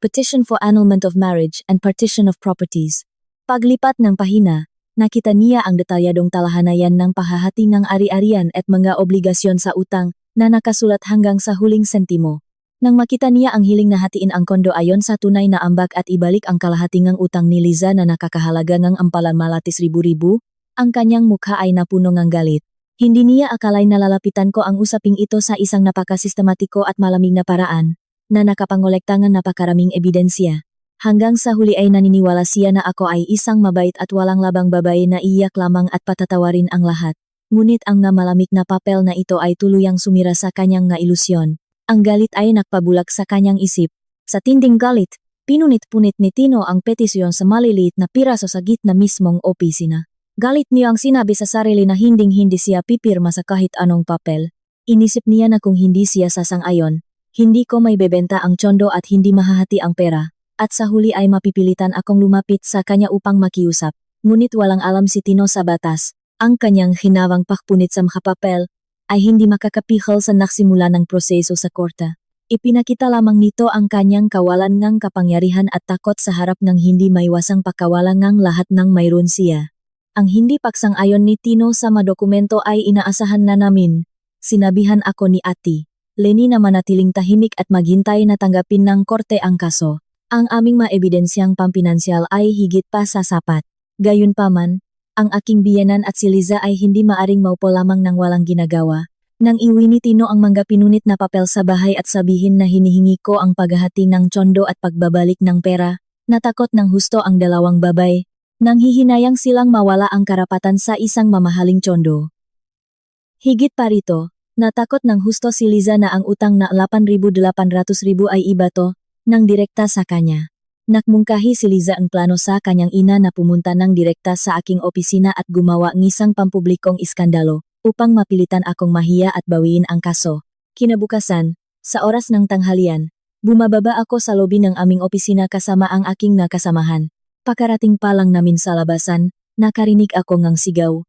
Petition for Annulment of Marriage and Partition of Properties. Paglipat ng pahina, nakita niya ang detalyadong talahanayan ng pahahati ng ari-arian at mga obligasyon sa utang na nakasulat hanggang sa huling sentimo. Nang makita niya ang hiling na hatiin ang kondo ayon sa tunay na ambag at ibalik ang kalahating utang ni Liza na nakakahalaga ng 4,000,000, ang kanyang mukha ay napuno ng galit. Hindi niya akalay na lalapitan ko ang usaping ito sa isang napakasistematiko at malamig na paraan, na nakapangolekta ng napakaraming ebidensya. Hanggang sa huli ay naniniwala siya na ako ay isang mabait at walang labang babae na iyak lamang at patatawarin ang lahat. Ngunit ang malamig na papel na ito ay tuluyang sumira sa kanyang nga ilusyon. Ang galit ay nakpabulak sa kanyang isip. Sa tinding galit, pinunit-punit ni Tino ang petisyon sa maliliit na piraso sa gitna mismong opisina. Galit niya ang sinabi sa sarili na hinding-hindi siya pipirma sa kahit anong papel. Inisip niya na kung hindi siya sasang-ayon, hindi ko may bebenta ang tsondo at hindi mahahati ang pera. At sa huli ay mapipilitan akong lumapit sa kanya upang makiusap. Ngunit walang alam si Tino sa batas. Ang kanyang hinawang pakpunit sa makapapel ay hindi makakapihal sa nagsimula ng proseso sa korte. Ipinakita lamang nito ang kanyang kawalan ng kapangyarihan at takot sa harap ng hindi maiwasang pagkawalan ng lahat ng mayroon siya. Ang hindi pagsang-ayon ni Tino sa madokumento ay inaasahan na namin. Sinabihan ako ni Ate Lenny na manatiling tahimik at maghintay na tanggapin ng korte ang kaso. Ang aming maebidensyang pampinansyal ay higit pa sa sapat. Gayunpaman, ang aking biyenan at si Liza ay hindi maaring maupo lamang ng walang ginagawa. Nang iwi ni Tino ang mga pinunit na papel sa bahay at sabihin na hinihingi ko ang paghahati ng tsondo at pagbabalik ng pera, natakot ng husto ang dalawang babay, nang hihinayang silang mawala ang karapatan sa isang mamahaling tsondo. Higit pa rito, natakot ng husto si Liza na ang utang na 8,800,000 ay ibato ng direkta sa kanya. Nakmungkahi si Liza ang plano sa kanyang ina na pumunta ng direkta sa aking opisina at gumawa ng isang pampublikong iskandalo upang mapilitan akong mahiya at bawiin ang kaso. Kinabukasan, sa oras ng tanghalian, bumababa ako sa lobi ng aming opisina kasama ang aking nakasamahan. Pagkarating pa lang namin sa labasan, nakarinig ako ngang sigaw.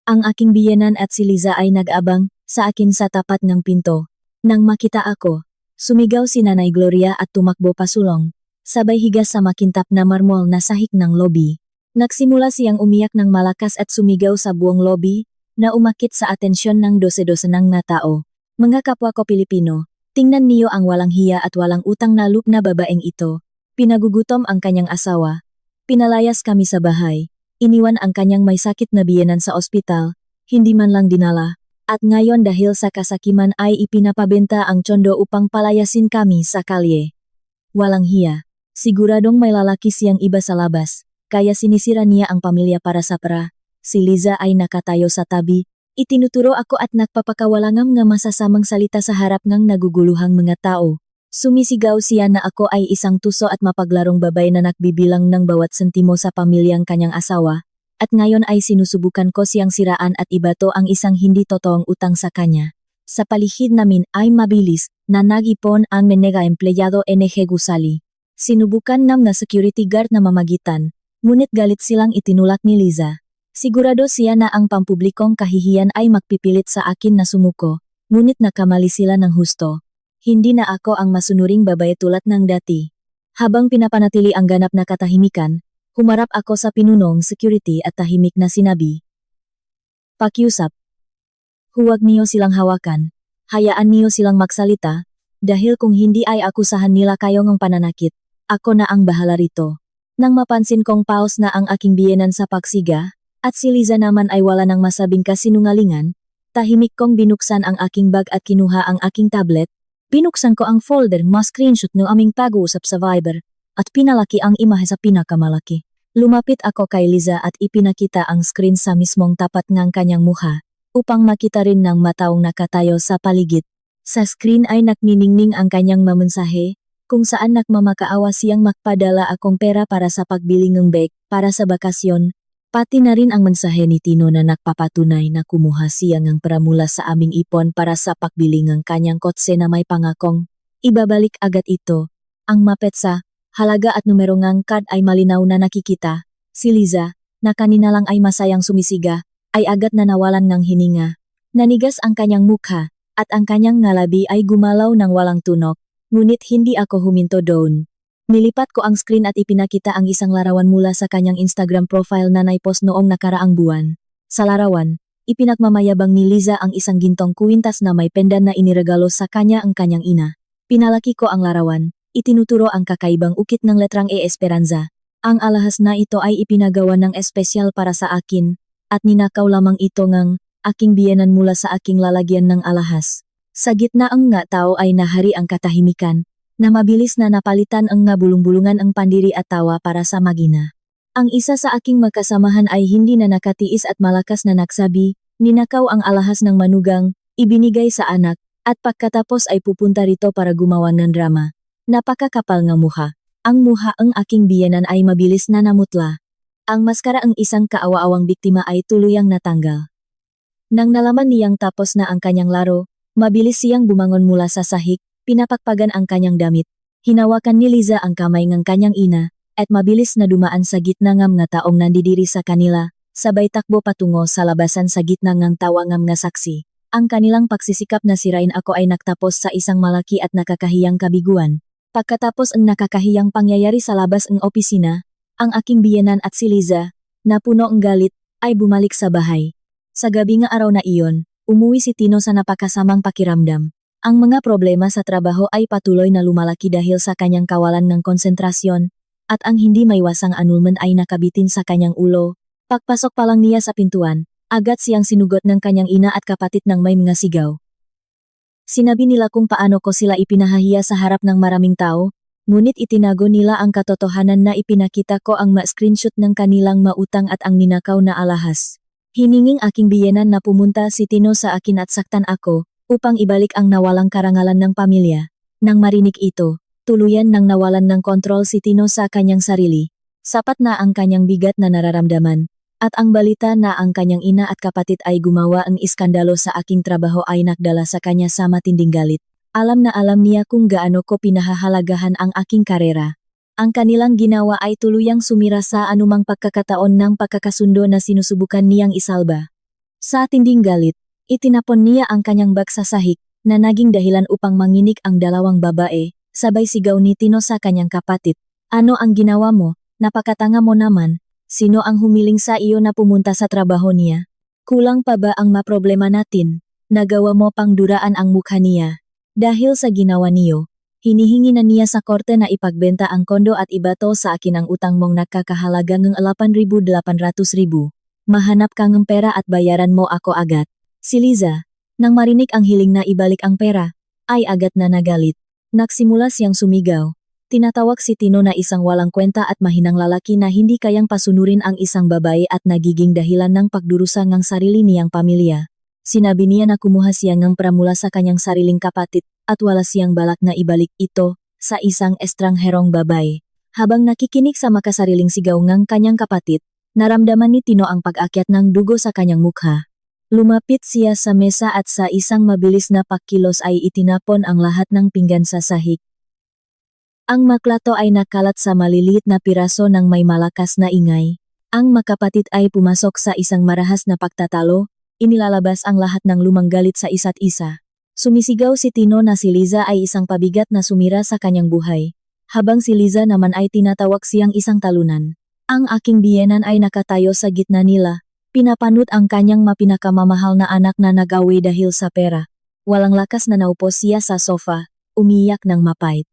Ang aking biyenan at si Liza ay nag-abang sa akin sa tapat ng pinto. Nang makita ako, sumigaw si Nanay Gloria at tumakbo pasulong. sabay higas sa makintap na marmol na sahig ng lobby. Nagsimula siyang umiyak ng malakas at sumigaw sa buong lobby, na umakit sa atensyon ng dose-dosenang na tao. Mga kapwa ko Pilipino, tingnan niyo ang walang hiya at walang utang na loob na babaeng ito. Pinagugutom ang kanyang asawa. Pinalayas kami sa bahay. Iniwan ang kanyang may sakit na biyenan sa ospital, hindi man lang dinala. At ngayon dahil sa kasakiman ay ipinapabenta ang tsondo upang palayasin kami sa kalye. Walang hiya. Siguradong may lalaki siyang iba sa labas, kaya sinisira niya ang pamilya para sa pera. Si Liza ay nakatayo sa tabi. Itinuturo ako at nagpapakawalangam nga masasamang salita sa harap ng naguguluhang mga tao. Sumisigaw siya na ako ay isang tuso at mapaglarong babay na nagbibilang ng bawat sentimo sa pamilyang kanyang asawa. At ngayon ay sinusubukan ko siyang siraan at ibato ang isang hindi totoong utang sa kanya. Sa palihid namin ay mabilis na nag-ipon ang menega empleyado NG Gusali. Sinubukan na security guard na mamagitan, ngunit galit silang itinulak ni Liza. Sigurado siya na ang pampublikong kahihiyan ay magpipilit sa akin na sumuko, ngunit nakamali sila ng husto. Hindi na ako ang masunuring babae tulad ng dati. Habang pinapanatili ang ganap na katahimikan, humarap ako sa pinunong security at tahimik na sinabi. Pakiusap. Huwag niyo silang hawakan. Hayaan niyo silang magsalita, dahil kung hindi ay akusahan nila kayo ng pananakit. Ako na ang bahala rito. Nang mapansin kong paus na ang aking biyenan sa pagsiga, at si Liza naman ay wala nang masabing kasinungalingan, tahimik kong binuksan ang aking bag at kinuha ang aking tablet, binuksan ko ang folder na screenshot ng aming pag-uusap sa Viber, at pinalaki ang imahe sa pinakamalaki. Lumapit ako kay Liza at ipinakita ang screen sa mismong tapat ng kanyang mukha, upang makita rin ng mataong nakatayo sa paligid. Sa screen ay nakniningning ang kanyang mamensahe, kung saan nagmamakaawa siyang magpadala akong pera para sa pagbili ng bag para sa bakasyon, pati na rin ang mensahe ni Tino na nagpapatunay na kumuha siya ng pera mula sa aming ipon para sa pagbili ng kanyang kotse na may pangakong ibabalik agad ito. Ang mapetsa, halaga at numero ng card ay malinaw na nakikita. Si Liza, na kanina lang ay masayang sumisiga, ay agad na nawalan ng hininga. Nanigas ang kanyang mukha, at ang kanyang ngalabi ay gumalaw ng walang tunok. Ngunit hindi ako huminto doon. Nilipat ko ang screen at ipinakita ang isang larawan mula sa kanyang Instagram profile na naipost noong nakaraang buwan. Sa larawan, ipinagmamayabang ni Liza ang isang gintong kwintas na may pendan na iniregalo sa kanya ang kanyang ina. Pinalaki ko ang larawan, itinuturo ang kakaibang ukit ng letrang E Esperanza. Ang alahas na ito ay ipinagawa ng espesyal para sa akin, at ninakaw lamang ito ngang aking biyenan mula sa aking lalagyan ng alahas. Sa gitna ang nga tao ay nahari ang katahimikan, na mabilis na napalitan ang nga bulong-bulungan ang pandiri at tawa para sa magina. Ang isa sa aking magkasamahan ay hindi na nakatiis at malakas na nagsabi, ninakaw ang alahas ng manugang, ibinigay sa anak, at pagkatapos ay pupunta rito para gumawa ng drama. Napakakapal nga muha. Ang muha ang aking biyenan ay mabilis na namutla. Ang maskara ang isang kaawa-awang biktima ay tuluyang natanggal. Nang nalaman niyang tapos na ang kanyang laro, mabilis siyang bumangon mula sa sahig, pinapakpagan ang kanyang damit. Hinawakan ni Liza ang kamay ng kanyang ina, at mabilis na dumaan sa gitna ng nga taong nandidiri sa kanila, sabay takbo patungo sa labasan sa gitna ng tawangam nga saksi. Ang kanilang pagsisikap na sirain ako ay nagtapos sa isang malaki at nakakahiyang kabiguan. Pagkatapos ang nakakahiyang pangyayari sa labas ng opisina, ang aking biyenan at si Liza, na puno ng galit, ay bumalik sa bahay. Sa gabi nga araw na iyon, umuwi si Tino sa napakasamang pakiramdam. Ang mga problema sa trabaho ay patuloy na lumalaki dahil sa kanyang kawalan ng konsentrasyon, at ang hindi maiwasang annulment ay nakabitin sa kanyang ulo. Pagpasok pa lang niya sa pintuan, agad siyang sinugot ng kanyang ina at kapatid ng may mga sigaw. Sinabi nila kung paano ko sila ipinahahiya sa harap ng maraming tao, ngunit itinago nila ang katotohanan na ipinakita ko ang ma-screenshot ng kanilang mautang at ang ninakaw na alahas. Hininging aking biyenan na pumunta si Tino sa akin at saktan ako, upang ibalik ang nawalang karangalan ng pamilya. Nang marinig ito, tuluyan nang nawalan ng kontrol si Tino sa kanyang sarili. Sapat na ang kanyang bigat na nararamdaman, at ang balita na ang kanyang ina at kapatid ay gumawa ang iskandalo sa aking trabaho ay nagdala sa kanya sa matinding galit. Alam na alam niya kung gaano ko pinahahalagahan ang aking karera. Ang kanilang ginawa ay tuluyang sumira sa anumang pagkakataon ng pagkakasundo na sinusubukan niyang isalba. Sa tinding galit, itinapon niya ang kanyang bag sa sahig, na naging dahilan upang manginig ang dalawang babae, sabay sigaw ni Tino sa kanyang kapatid. Ano ang ginawa mo? Napakatanga mo naman. Sino ang humiling sa iyo na pumunta sa trabaho niya? Kulang pa ba ang maproblema natin? Nagawa mo pang duraan ang mukha niya. Dahil sa ginawa niyo, hinihingi na niya sa korte na ipagbenta ang kondo at ibato sa akin ang utang mong nakakahalaga ng 8,800,000. Mahanap ka ng pera at bayaran mo ako agad. Si Liza, nang marinig ang hiling na ibalik ang pera, ay agad na nagalit. Nagsimula siyang sumigaw. Tinatawag si Tino na isang walang kwenta at mahinang lalaki na hindi kayang pasunurin ang isang babae at nagiging dahilan ng pagdurusa ng sarili niyang pamilya. Sinabi niya na kumuha siya ng pera mula sa kanyang sariling kapatid at wala siyang balak na ibalik ito sa isang estrangherong babae. Habang nakikinig sa makasariling sigaw ng kanyang kapatid, naramdaman ni Tino ang pag-akyat ng dugo sa kanyang mukha. Lumapit siya sa mesa at sa isang mabilis na pagkilos ay itinapon ang lahat ng pinggan sa sahig. Ang maklato ay nakalat sa maliliit na piraso ng may malakas na ingay. Ang makapatid ay pumasok sa isang marahas na pagtatalo, inilalabas ang lahat ng lumanggalit sa isa't isa. Sumisigaw si Tino na si Liza ay isang pabigat na sumira sa kanyang buhay, habang si Liza naman ay tinatawag siyang isang talunan. Ang aking biyenan ay nakatayo sa gitna nila, pinapanot ang kanyang mapinakamamahal na anak na nag-away dahil sa pera. Walang lakas na naupo siya sa sofa, umiyak ng mapait.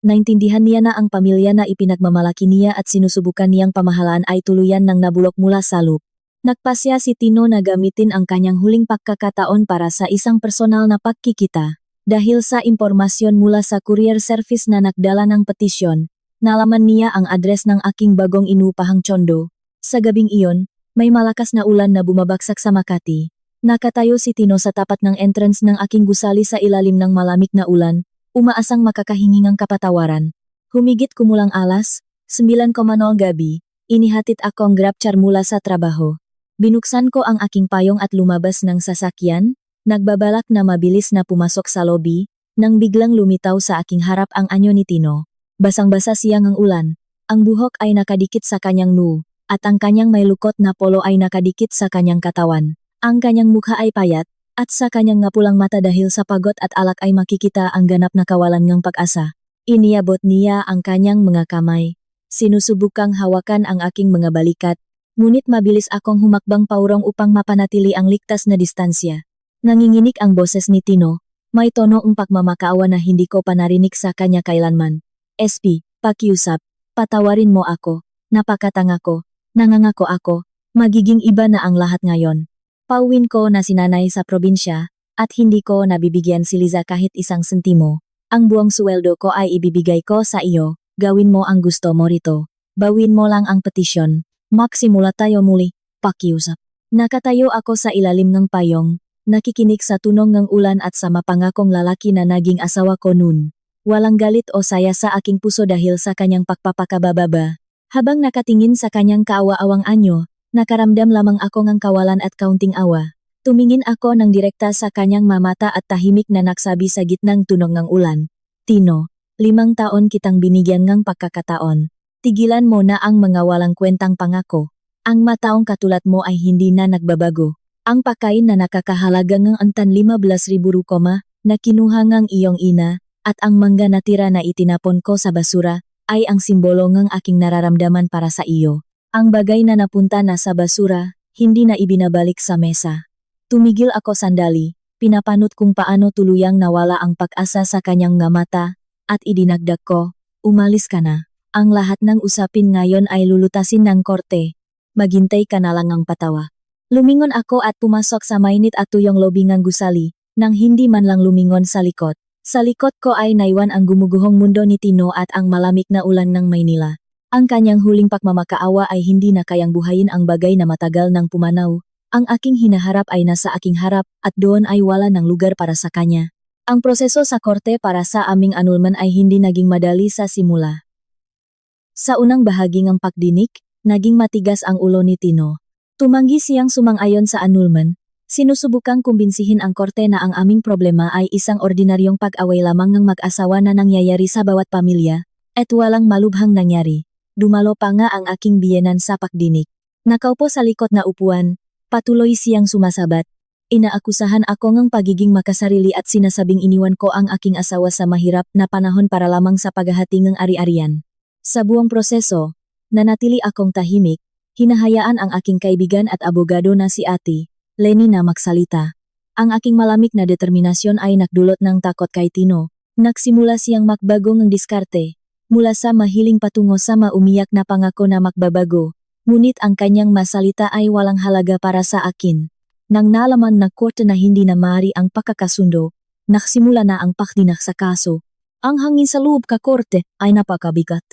Naintindihan niya na ang pamilya na ipinagmamalaki niya at sinusubukan niyang pamahalaan ay tuluyan ng nabulok mula sa loop. Nagpasya si Tino na gamitin ang kanyang huling pagkakataon para sa isang personal na pagkikita. Dahil sa impormasyon mula sa courier service na nagdala ng petisyon, nalaman niya ang address ng aking bagong inupahang tsondo. Sa gabing iyon, may malakas na ulan na bumabagsak sa Makati. Nakatayo si Tino sa tapat ng entrance ng aking gusali sa ilalim ng malamig na ulan, umaasang makakahingingang kapatawaran. Humigit kumulang alas, 9:00 gabi, inihatid akong grabcar mula sa trabaho. Binuksan ko ang aking payong at lumabas ng sasakyan, nagbabalak na mabilis na pumasok sa lobby, nang biglang lumitaw sa aking harap ang anyo ni Tino. Basang-basa siya ng ulan, ang buhok ay nakadikit sa kanyang noo, at ang kanyang may lukot na polo ay nakadikit sa kanyang katawan. Ang kanyang mukha ay payat, at sa kanyang ngapulang mata dahil sa pagod at alak ay makikita ang ganap na kawalan ng pag-asa. Iniabot niya ang kanyang mga kamay. Sinusubukang hawakan ang aking mga balikat, ngunit mabilis akong humakbang paurong upang mapanatili ang ligtas na distansya. Nanginginig ang boses ni Tino, may tono ng pagmamakaawa na hindi ko pa narinig sa kanya kailanman. SP, pakiusap, patawarin mo ako, napakatanga ko, nangangako ako, magiging iba na ang lahat ngayon. Pauwin ko na sinanay sa probinsya, at hindi ko nabibigyan si Liza kahit isang sentimo. Ang buong sweldo ko ay ibibigay ko sa iyo, gawin mo ang gusto mo rito. Bawin mo lang ang petisyon, magsimula tayo muli, pakiusap. Nakatayo ako sa ilalim ng payong, nakikinig sa tunog ng ulan at sa mapangakong lalaki na naging asawa ko noon. Walang galit o saya sa aking puso dahil sa kanyang pagpapakabababa. Habang nakatingin sa kanyang kaawa-awang anyo, nakaramdam lamang ako ng kawalan at kaunting awa. Tumingin ako ng direkta sa kanyang mamata at tahimik na nagsabi sa gitnang tunog ng ulan. Tino, 5 taon kitang binigyan ng pagkakataon. Tigilan mo na ang mga walang kwentang pangako. Ang mataong katulad mo ay hindi na nagbabago. Ang pagkain na nakakahalaga ng antan 15,000 na kinuha ng iyong ina, at ang mangga na tira na itinapon ko sa basura, ay ang simbolo ng aking nararamdaman para sa iyo. Ang bagay na napunta na sa basura, hindi na ibinabalik sa mesa. Tumigil ako sandali, pinapanot kung paano tuluyang nawala ang pag-asa sa kanyang nga mata, at idinagdag ko, umalis ka na. Ang lahat ng usapin ngayon ay lulutasin ng korte. Maghintay ka na lang ang patawa. Lumingon ako at pumasok sa mainit at tuyong lobby ng gusali, nang hindi man lang lumingon sa likod. Sa likod ko ay naiwan ang gumuguhong mundo ni Tino at ang malamig na ulan ng Maynila. Ang kanyang huling pagmamakaawa ay hindi na kayang buhayin ang bagay na matagal nang pumanaw. Ang aking hinaharap ay nasa aking harap at doon ay wala ng lugar para sa kanya. Ang proseso sa korte para sa aming annulment ay hindi naging madali sa simula. Sa unang bahagi ng pagdinig, naging matigas ang ulo ni Tino. Tumanggi siyang sumang-ayon sa annulment. Sinusubukang kumbinsihin ang korte na ang aming problema ay isang ordinaryong pag-away lamang ng mag-asawa na nangyayari sa bawat pamilya, at walang malubhang nangyari. Dumalo pa nga ang aking biyenan sa pagdinig. Nakaupo sa likod na upuan, patuloy siyang sumasabat. Inaakusahan ako ng pagiging makasarili at sinasabing iniwan ko ang aking asawa sa mahirap na panahon para lamang sa paghahati ng ari-arian. Sa buong proseso, nanatili akong tahimik, hinahayaan ang aking kaibigan at abogado na si Ate, Lenny na magsalita. Ang aking malamig na determinasyon ay nagdulot ng takot kay Tino. Nagsimula siyang magbago ng diskarte, mula sa mahiling patungo sa maumiyak na pangako na magbabago. Ngunit ang kanyang masalita ay walang halaga para sa akin. Nang nalaman ng korte na hindi na maaari ang pagkakasundo, nagsimula na ang pagdinak sa kaso. Ang hangin sa loob ka korte ay napakabigat.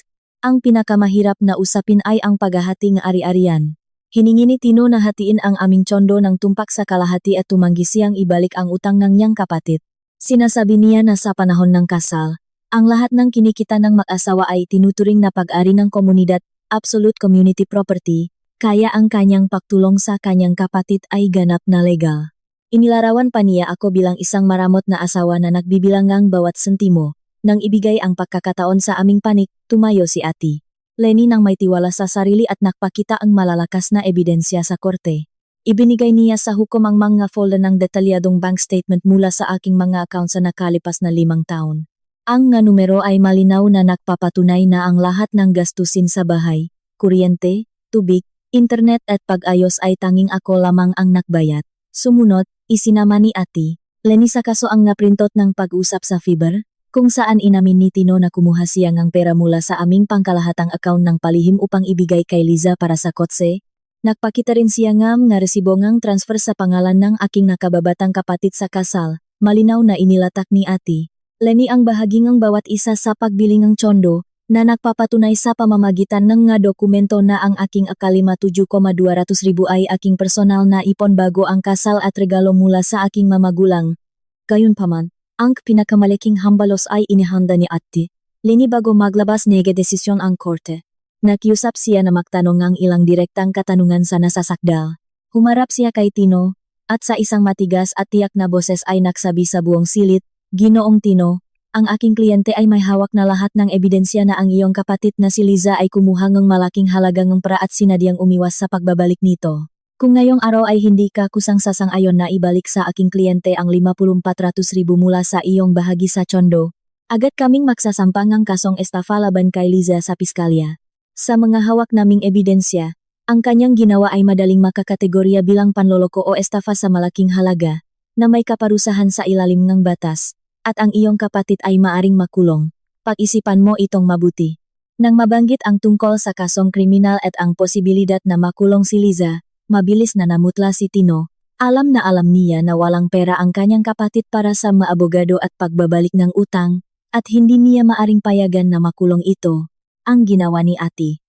Ang pinakamahirap na usapin ay ang paghahati ng ari-arian. Hiningi ni Tino na hatiin ang aming tsondo ng tumpak sa kalahati at tumanggi siyang ibalik ang utang ng niyang kapatid. Sinasabi niya na sa panahon ng kasal, ang lahat ng kinikita ng mag-asawa ay tinuturing na pag-ari ng komunidad, absolute community property, kaya ang kanyang pagtulong sa kanyang kapatid ay ganap na legal. Inilarawan pa niya ako bilang isang maramot na asawa na nagbibilang ng bawat sentimo. Nang ibigay ang pagkakataon sa aming panik, tumayo si Ate Lenny nang may tiwala sa sarili at nakpakita ang malalakas na ebidensya sa korte. Ibinigay niya sa hukom ang mga folder ng detalyadong bank statement mula sa aking mga account sa nakalipas na 5 taon. Ang nga numero ay malinaw na nagpapatunay na ang lahat ng gastusin sa bahay, kuryente, tubig, internet at pag-ayos ay tanging ako lamang ang nagbayad. Sumunod, isinama ni Ate Lenny sa kaso ang naprintot ng pag-usap sa Fiber, kung saan inamin ni Tino na kumuha siya ng pera mula sa aming pangkalahatang account ng palihim upang ibigay kay Liza para sa kotse. Nagpakita rin siya ng resibo ng transfer sa pangalan ng aking nakababatang kapatid sa kasal. Malinaw na inilatak ni Ate Lenny ang bahagi ng bawat isa sa pagbili ng tsondo, na nagpapatunay sa pamamagitan ng nga dokumento na ang aking akalima 7,200,000 ay aking personal na ipon bago ang kasal at regalo mula sa aking mamagulang. Gayunpaman, ang pinakamalaking hambalos ay inihanda ni Ate Lenny bago maglabas ng desisyon ang korte. Nakiusap siya na magtanong ng ilang direktang katanungan sa nasasakdal. Humarap siya kay Tino, at sa isang matigas at tiyak na boses ay nagsabi sa buong silit, "Ginoong Tino, ang aking kliyente ay may hawak na lahat ng ebidensya na ang iyong kapatid na si Liza ay kumuha ng malaking halagang pera at sinadyang umiwas sa pagbabalik nito. Kung ngayong araw ay hindi ka kusang sasang-ayon na ibalik sa aking kliyente ang 54,000,000 mula sa iyong bahagi sa tsondo, agad kaming magsasampang ng kasong estafa laban kay Liza sa piskalya. Sa mga hawak naming ebidensya, ang kanyang ginawa ay madaling makakategorya bilang panloloko o estafa sa malaking halaga, na may kaparusahan sa ilalim ng batas, at ang iyong kapatid ay maaring makulong. Pag-isipan mo itong mabuti." Nang mabanggit ang tungkol sa kasong kriminal at ang posibilidad na makulong si Liza, mabilis na namutla si Tino. Alam na alam niya na walang pera ang kanyang kapatid para sa maabogado at pagbabalik ng utang, at hindi niya maaring payagan na makulong ito. Ang ginawa ni Ate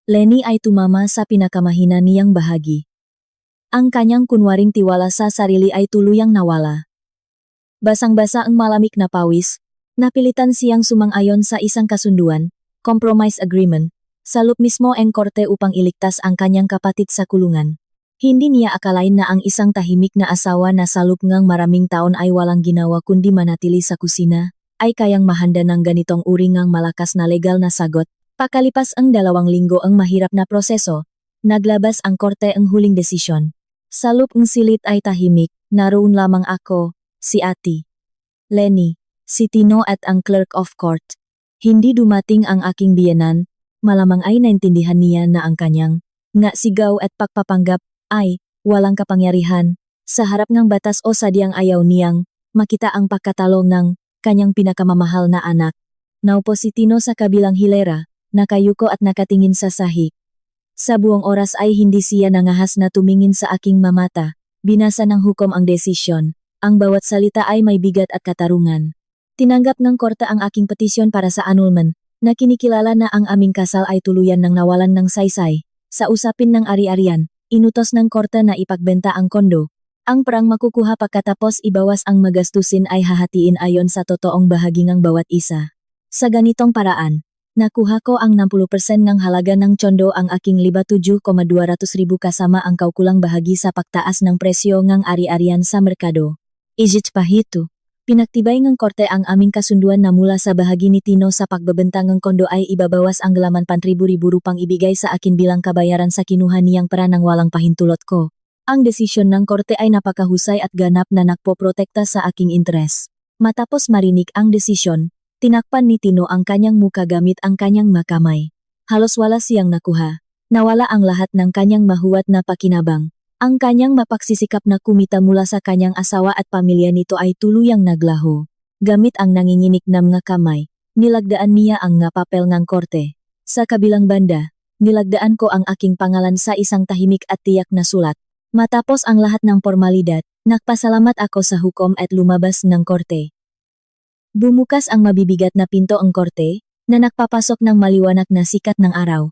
Lenny ay tumama sa pinakamahina niyang bahagi. Ang kanyang kunwaring tiwala sa sarili ay tuluyang nawala. Basang-basa ang malamig na pawis, napilitan siyang sumang-ayon sa isang kasunduan, compromise agreement, sa loob mismo ang korte upang iligtas ang kanyang kapatid sa kulungan. Hindi niya akalain na ang isang tahimik na asawa na sa loob ng maraming taon ay walang ginawa kundi manatili sa kusina, ay kayang mahanda ng ganitong uri ng malakas na legal na sagot. Pakalipas ang 2 linggo ang mahirap na proseso, naglabas ang korte ang huling desisyon. Sa loob ng silit ay tahimik, naroon lamang ako, si Ate Lenny, si Tino at ang clerk of court. Hindi dumating ang aking biyenan, malamang ay naintindihan niya na ang kanyang nga sigaw at pagpapanggap ay walang kapangyarihan sa harap ng batas o sadyang ayaw niyang makita ang pagkatalo ng kanyang pinakamamahal na anak. Naupo si Tino sa kabilang hilera, nakayuko at nakatingin sa sahig. Sa buong oras ay hindi siya nangahas na tumingin sa aking mamata. Binasa ng hukom ang desisyon. Ang bawat salita ay may bigat at katarungan. Tinanggap ng korte ang aking petisyon para sa annulment, na kinikilala na ang aming kasal ay tuluyan ng nawalan ng saysay. Sa usapin ng ari-arian, inutos ng korte na ipagbenta ang kondo. Ang perang makukuha pagkatapos ibawas ang magastusin ay hahatiin ayon sa totoong bahagi ng bawat isa. Sa ganitong paraan, nakuha ko ang 60% ng halaga ng tsondo ang aking 57,200,000 kasama ang kaukulang bahagi sa pagtaas ng presyo ng ari-arian sa merkado. Ijit pahito. Pinaktibay ng korte ang aming kasunduan na mula sa bahagi ni Tino sa pagbebenta ng kondo ay ibabawas ang 8,000 rupang ibigay sa akin bilang kabayaran sa kinuha niyang pera nang walang pahintulot ko. Ang desisyon ng korte ay napakahusay at ganap na nagpoprotekta sa aking interes. Matapos marinig ang desisyon, Tinakpan ni Tino ang kanyang muka gamit ang kanyang makamay. Halos wala siyang nakuha. Nawala ang lahat ng kanyang mahuwat na pakinabang. Ang kanyang mapagsisikap na kumita mula sa kanyang asawa at pamilya nito ay tuluyang naglaho. Gamit ang nanginginik na mga kamay, nilagdaan niya ang nga papel ng korte. Sa kabilang banda, nilagdaan ko ang aking pangalan sa isang tahimik at tiyak na sulat. Matapos ang lahat ng formalidad, nagpasalamat ako sa hukom at lumabas ng korte. Bumukas ang mabibigat na pinto ang korte, na nagpapasok ng maliwanag na sikat ng araw.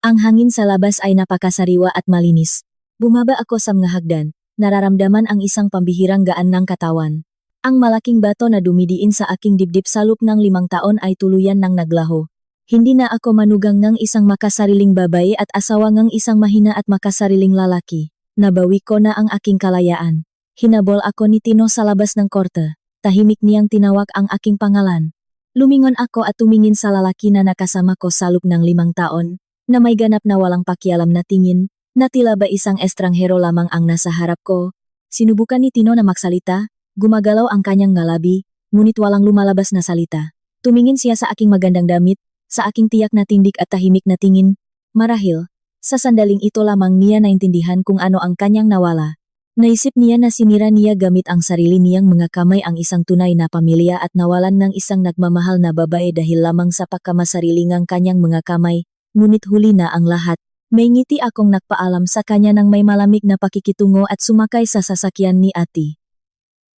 Ang hangin sa labas ay napakasariwa at malinis. Bumaba ako sa mga hagdan, nararamdaman ang isang pambihirang gaan ng katawan. Ang malaking bato na dumidiin sa aking dibdib sa loob ng 5 taon ay tuluyan ng naglaho. Hindi na ako manugang ng isang makasariling babae at asawa ng isang mahina at makasariling lalaki. Nabawi ko na ang aking kalayaan. Hinabol ako ni Tino sa labas ng korte. Tahimik niyang tinawag ang aking pangalan. Lumingon ako at tumingin sa lalaki na nakasama ko sa loob ng 5 taon, na may ganap na walang pakialam na tingin, na tila ba isang estranghero lamang ang nasa harap ko. Sinubukan ni Tino na magsalita, gumagalaw ang kanyang ngalabi, ngunit walang lumalabas na salita. Tumingin siya sa aking magandang damit, sa aking tiyak na tindig at tahimik na tingin. Marahil, sa sandaling ito lamang niya naintindihan kung ano ang kanyang nawala. Naisip niya na sinira niya gamit ang sarili niyang mga kamay ang isang tunay na pamilya at nawalan ng isang nagmamahal na babae dahil lamang sa pagkamasarili ng kanyang mga kamay, ngunit huli na ang lahat. May ngiti akong nagpaalam sa kanya ng may malamig na pakikitungo at sumakay sa sasakyan ni Ate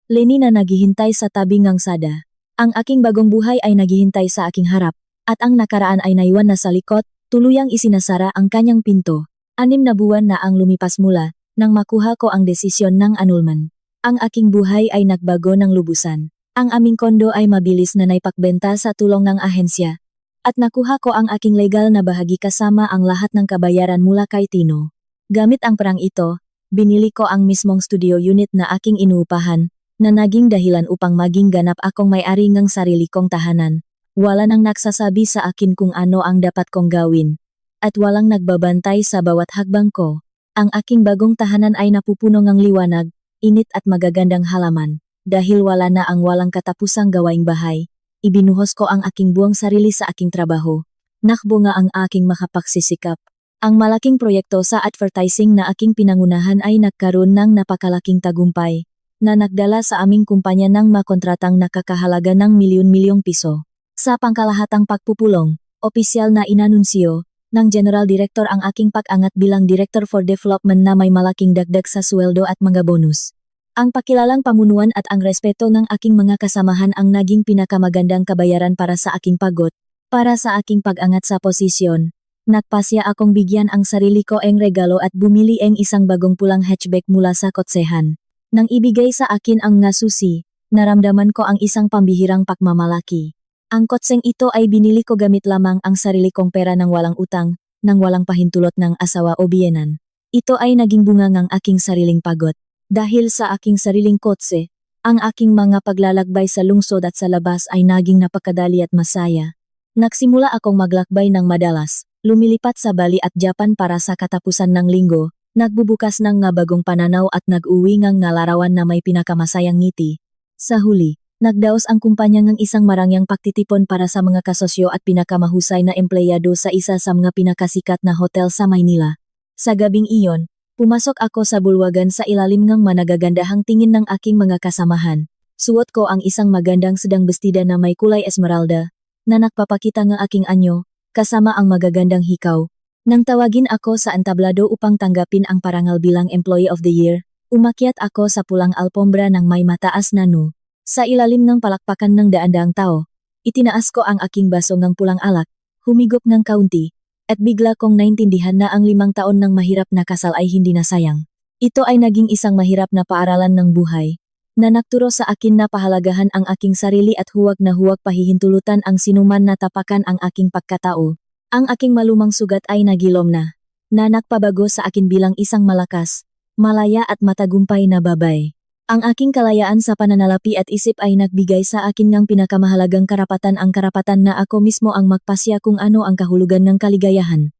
Lenny na naghihintay sa tabi ng sada. Ang aking bagong buhay ay naghihintay sa aking harap, at ang nakaraan ay naiwan na sa likod, tuluyang isinasara ang kanyang pinto. 6 na buwan na ang lumipas mula, nang makuha ko ang desisyon ng annulment. Ang aking buhay ay nagbago ng lubusan. Ang aming kondo ay mabilis na naipakbenta sa tulong ng ahensya. At nakuha ko ang aking legal na bahagi kasama ang lahat ng kabayaran mula kay Tino. Gamit ang perang ito, binili ko ang mismong studio unit na aking inuupahan, na naging dahilan upang maging ganap akong may-ari ng sarili kong tahanan. Wala nang nagsasabi sa akin kung ano ang dapat kong gawin. At walang nagbabantay sa bawat hakbang ko. Ang aking bagong tahanan ay napupuno ng liwanag, init at magagandang halaman. Dahil wala na ang walang katapusang gawaing bahay, ibinuhos ko ang aking buong sarili sa aking trabaho. Nakbunga ang aking makapagsisikap. Ang malaking proyekto sa advertising na aking pinangunahan ay nagkaroon ng napakalaking tagumpay, na nagdala sa aming kumpanya ng makontratang nakakahalaga ng milyon-milyong piso. Sa pangkalahatang pagpupulong, opisyal na inanunsyo ng General Director ang aking pag-angat bilang Director for Development na may malaking dagdag sa sweldo at mga bonus. Ang pakilalang pamunuan at ang respeto ng aking mga kasamahan ang naging pinakamagandang kabayaran para sa aking pagod, para sa aking pag-angat sa posisyon. Nagpasya akong bigyan ang sarili ko ng regalo at bumili ng isang bagong pulang hatchback mula sa kotsehan. Nang ibigay sa akin ang nga susi, naramdaman ko ang isang pambihirang pagmamalaki. Ang kotseng ito ay binili ko gamit lamang ang sarili kong pera ng walang utang, nang walang pahintulot ng asawa o biyenan. Ito ay naging bunga ng aking sariling pagod. Dahil sa aking sariling kotse, ang aking mga paglalakbay sa lungsod at sa labas ay naging napakadali at masaya. Nagsimula akong maglakbay ng madalas, lumilipat sa Bali at Japan para sa katapusan ng linggo, nagbubukas ng nga bagong pananaw at nag-uwi ng nga larawan na may pinakamasayang ngiti. Sa huli, nagdaos ang kumpanya ng isang marangyang pagtitipon para sa mga kasosyo at pinakamahusay na empleyado sa isa sa mga pinakasikat na hotel sa Maynila. Sa gabing iyon, pumasok ako sa bulwagan sa ilalim ng managagandahang tingin ng aking mga kasamahan. Suot ko ang isang magandang sedang bestida na may kulay esmeralda, na nagpapakita ng aking anyo, kasama ang magagandang hikaw. Nang tawagin ako sa entablado upang tanggapin ang parangal bilang Employee of the Year, umakyat ako sa pulang alpombra ng may mataas na no. Sa ilalim ng palakpakan ng daan-daang tao, itinaas ko ang aking baso ng pulang alak, humigop ng kaunti, at bigla kong naintindihan na ang 5 taon ng mahirap na kasal ay hindi na sayang. Ito ay naging isang mahirap na paaralan ng buhay, na nagturo sa akin na pahalagahan ang aking sarili at huwag na huwag pahihintulutan ang sinuman na tapakan ang aking pagkatao. Ang aking malumang sugat ay nagilom na nagpabago sa akin bilang isang malakas, malaya at matagumpay na babae. Ang aking kalayaan sa pananalapi at isip ay nagbigay sa akin ng pinakamahalagang karapatan, ang karapatan na ako mismo ang magpasya kung ano ang kahulugan ng kaligayahan.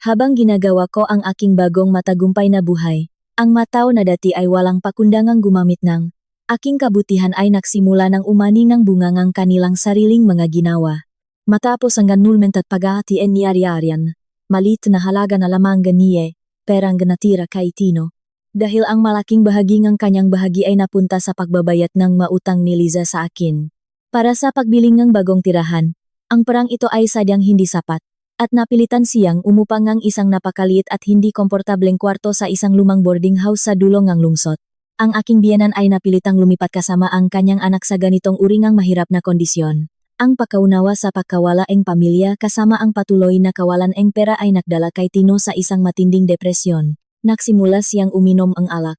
Habang ginagawa ko ang aking bagong matagumpay na buhay, ang matao na dati ay walang pakundangang gumamit ng Aking kabutihan ay nagsimula ng umani ng bungangang kanilang sariling mga ginawa. Matapos ang ganulment at pag-aatian ni Ariarian, malit na halaga na lamang ganiye, perang natira kay Tino. Dahil ang malaking bahagi ng kanyang bahagi ay napunta sa pagbabayat ng mautang ni Liza sa akin. Para sa pagbiling ng bagong tirahan, ang perang ito ay sadyang hindi sapat, at napilitan siyang umupang ng isang napakaliit at hindi komportableng kwarto sa isang lumang boarding house sa dulo ng lungsod. Ang aking biyenan ay napilitang lumipat kasama ang kanyang anak sa ganitong uri ng mahirap na kondisyon. Ang pagkaunawa sa pagkawalaeng pamilya kasama ang patuloy na kawalan ng pera ay nagdala kay Tino sa isang matinding depresyon. Nagsimula siyang uminom ang alak.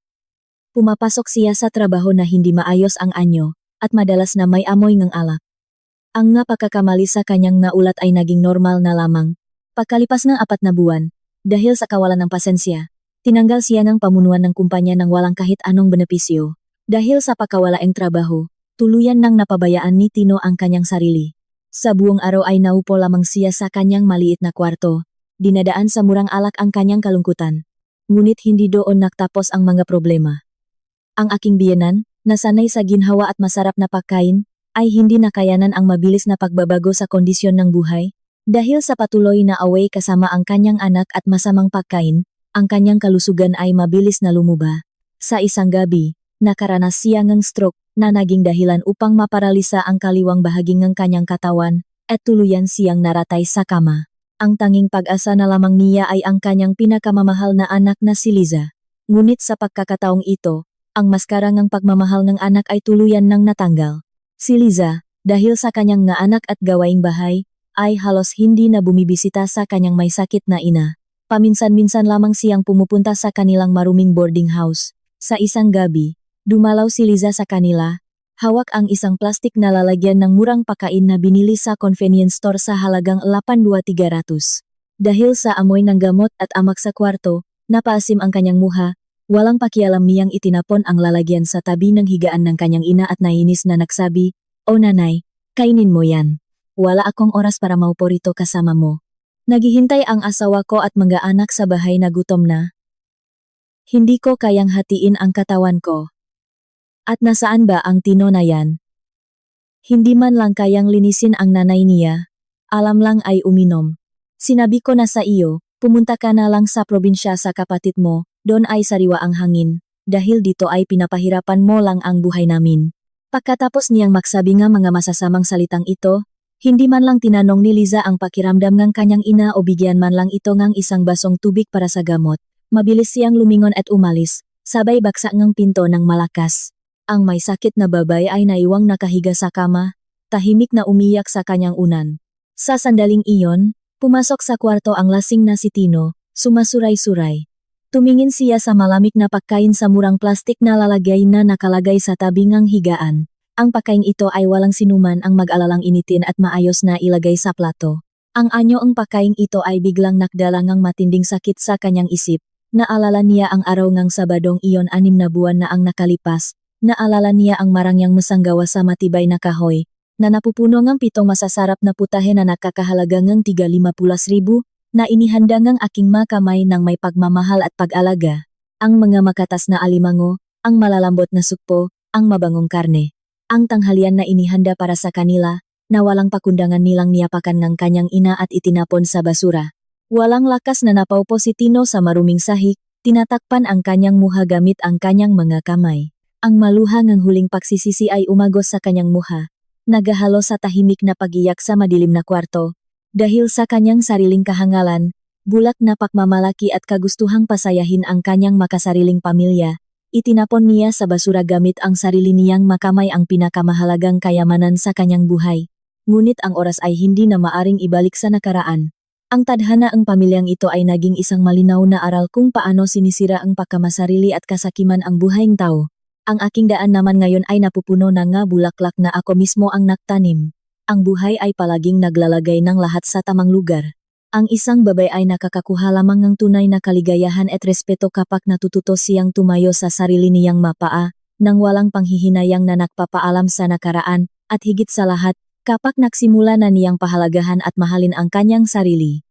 Pumapasok siya sa trabaho na hindi maayos ang anyo, at madalas na may amoy ng alak. Ang nga pagkakamali sa kanyang naulat ay naging normal na lamang. Pagkalipas ng 4 na buwan, dahil sa kawalan ng pasensya, tinanggal siya ng pamunuan ng kumpanya ng walang kahit anong benepisyo. Dahil sa pagkawalaeng trabaho, tuluyan nang napabayaan ni Tino ang kanyang sarili. Sa buong araw ay naupo lamang siya sa kanyang maliit na kwarto. Dinadaan sa murang alak ang kanyang kalungkutan. Ngunit hindi doon nagtapos ang mga problema. Ang aking biyenan, na sanay sa ginhawa at masarap na pagkain, ay hindi nakayanan ang mabilis na pagbabago sa kondisyon ng buhay. Dahil sa patuloy na away kasama ang kanyang anak at masamang pagkain, ang kanyang kalusugan ay mabilis na lumuba. Sa isang gabi, nakaranas siya ng stroke na naging dahilan upang maparalisa ang kaliwang bahagi ng kanyang katawan at tuluyan siyang naratay sa kama. Ang tanging pag-asa na lamang niya ay ang kanyang pinakamamahal na anak na si Liza. Ngunit sa pagkakataong ito, ang maskarangang pagmamahal ng anak ay tuluyan nang natanggal. Si Liza, dahil sa kanyang nga anak at gawaing bahay, ay halos hindi na bumibisita sa kanyang may sakit na ina. Paminsan-minsan lamang siyang pumupunta sa kanilang maruming boarding house. Sa isang gabi, dumalaw si Liza sa kanila. Hawak ang isang plastik na lalagyan ng murang pagkain na binili sa convenience store sa halagang 82,300. Dahil sa amoy ng gamot at amak sa kwarto, napaasim ang kanyang muha, walang pakialam niyang itinapon ang lalagyan sa tabi ng higaan ng kanyang ina at nainis na nagsabi, "O nanay, kainin mo yan. Wala akong oras para maupo rito kasama mo." Naghihintay ang asawa ko at mga anak sa bahay na gutom na. Hindi ko kayang hatiin ang katawan ko. At nasaan ba ang Tino na yan? Hindi man lang kayang linisin ang nanay niya. Alam lang ay uminom. Sinabi ko na sa iyo, pumunta ka na lang sa probinsya sa kapatid mo, doon ay sariwa ang hangin, dahil dito ay pinapahirapan mo lang ang buhay namin. Pagkatapos niyang magsabi nga mga masasamang salitang ito, hindi man lang tinanong ni Liza ang pakiramdam ng kanyang ina o bigyan man lang ito ng isang basong tubig para sa gamot. Mabilis siyang lumingon at umalis, sabay baksa ng pinto ng malakas. Ang may sakit na babay ay naiwang nakahiga sa kama, tahimik na umiyak sa kanyang unan. Sa sandaling iyon, pumasok sa kwarto ang lasing na si Tino, sumasuray-suray. Tumingin siya sa malamig na pagkain sa murang plastik na lalagay na nakalagay sa tabi ng higaan. Ang pagkain ito ay walang sinuman ang mag-alalang initin at maayos na ilagay sa plato. Ang anyo ang pagkain ito ay biglang nakdala ng matinding sakit sa kanyang isip. Naalala niya ang araw ng Sabadong iyon 6 na buwan na ang nakalipas. Naalala niya ang marangyang masanggawa sa matibay na kahoy, na napupuno ng 7 masasarap na putahe na nakakahalaga ng 350,000, na inihanda ng aking makamay ng may pagmamahal at pag-alaga. Ang mga makatas na alimango, ang malalambot na sukpo, ang mabangong karne. Ang tanghalian na inihanda para sa kanila, na walang pakundangan nilang niyapakan ng kanyang ina at itinapon sa basura. Walang lakas na napaupo si Tino sa maruming sahig, tinatakpan ang kanyang muha gamit ang kanyang mga kamay. Ang maluha ng huling pagsisisi ay umagos sa kanyang muha. Nagahalo sa tahimik na pag-iyak sa madilim na kwarto. Dahil sa kanyang sariling kahangalan, bulak na pagmamalaki at kagustuhang pasayahin ang kanyang makasariling pamilya, itinapon niya sa basura gamit ang sarili niyang makamay ang pinakamahalagang kayamanan sa kanyang buhay. Ngunit ang oras ay hindi na maaring ibalik sa nakaraan. Ang tadhana ang pamilyang ito ay naging isang malinaw na aral kung paano sinisira ang pagkamasarili at kasakiman ang buhaing tao. Ang aking daan naman ngayon ay napupuno na nga bulaklak na ako mismo ang nagtanim. Ang buhay ay palaging naglalagay ng lahat sa tamang lugar. Ang isang babae ay nakakakuha lamang ng tunay na kaligayahan at respeto kapag natututo siyang tumayo sa sarili niyang mapaa, nang walang panghihinayang na nagpapaalam sa nakaraan, at higit sa lahat, kapag nagsimula na niyang pahalagahan at mahalin ang kanyang sarili.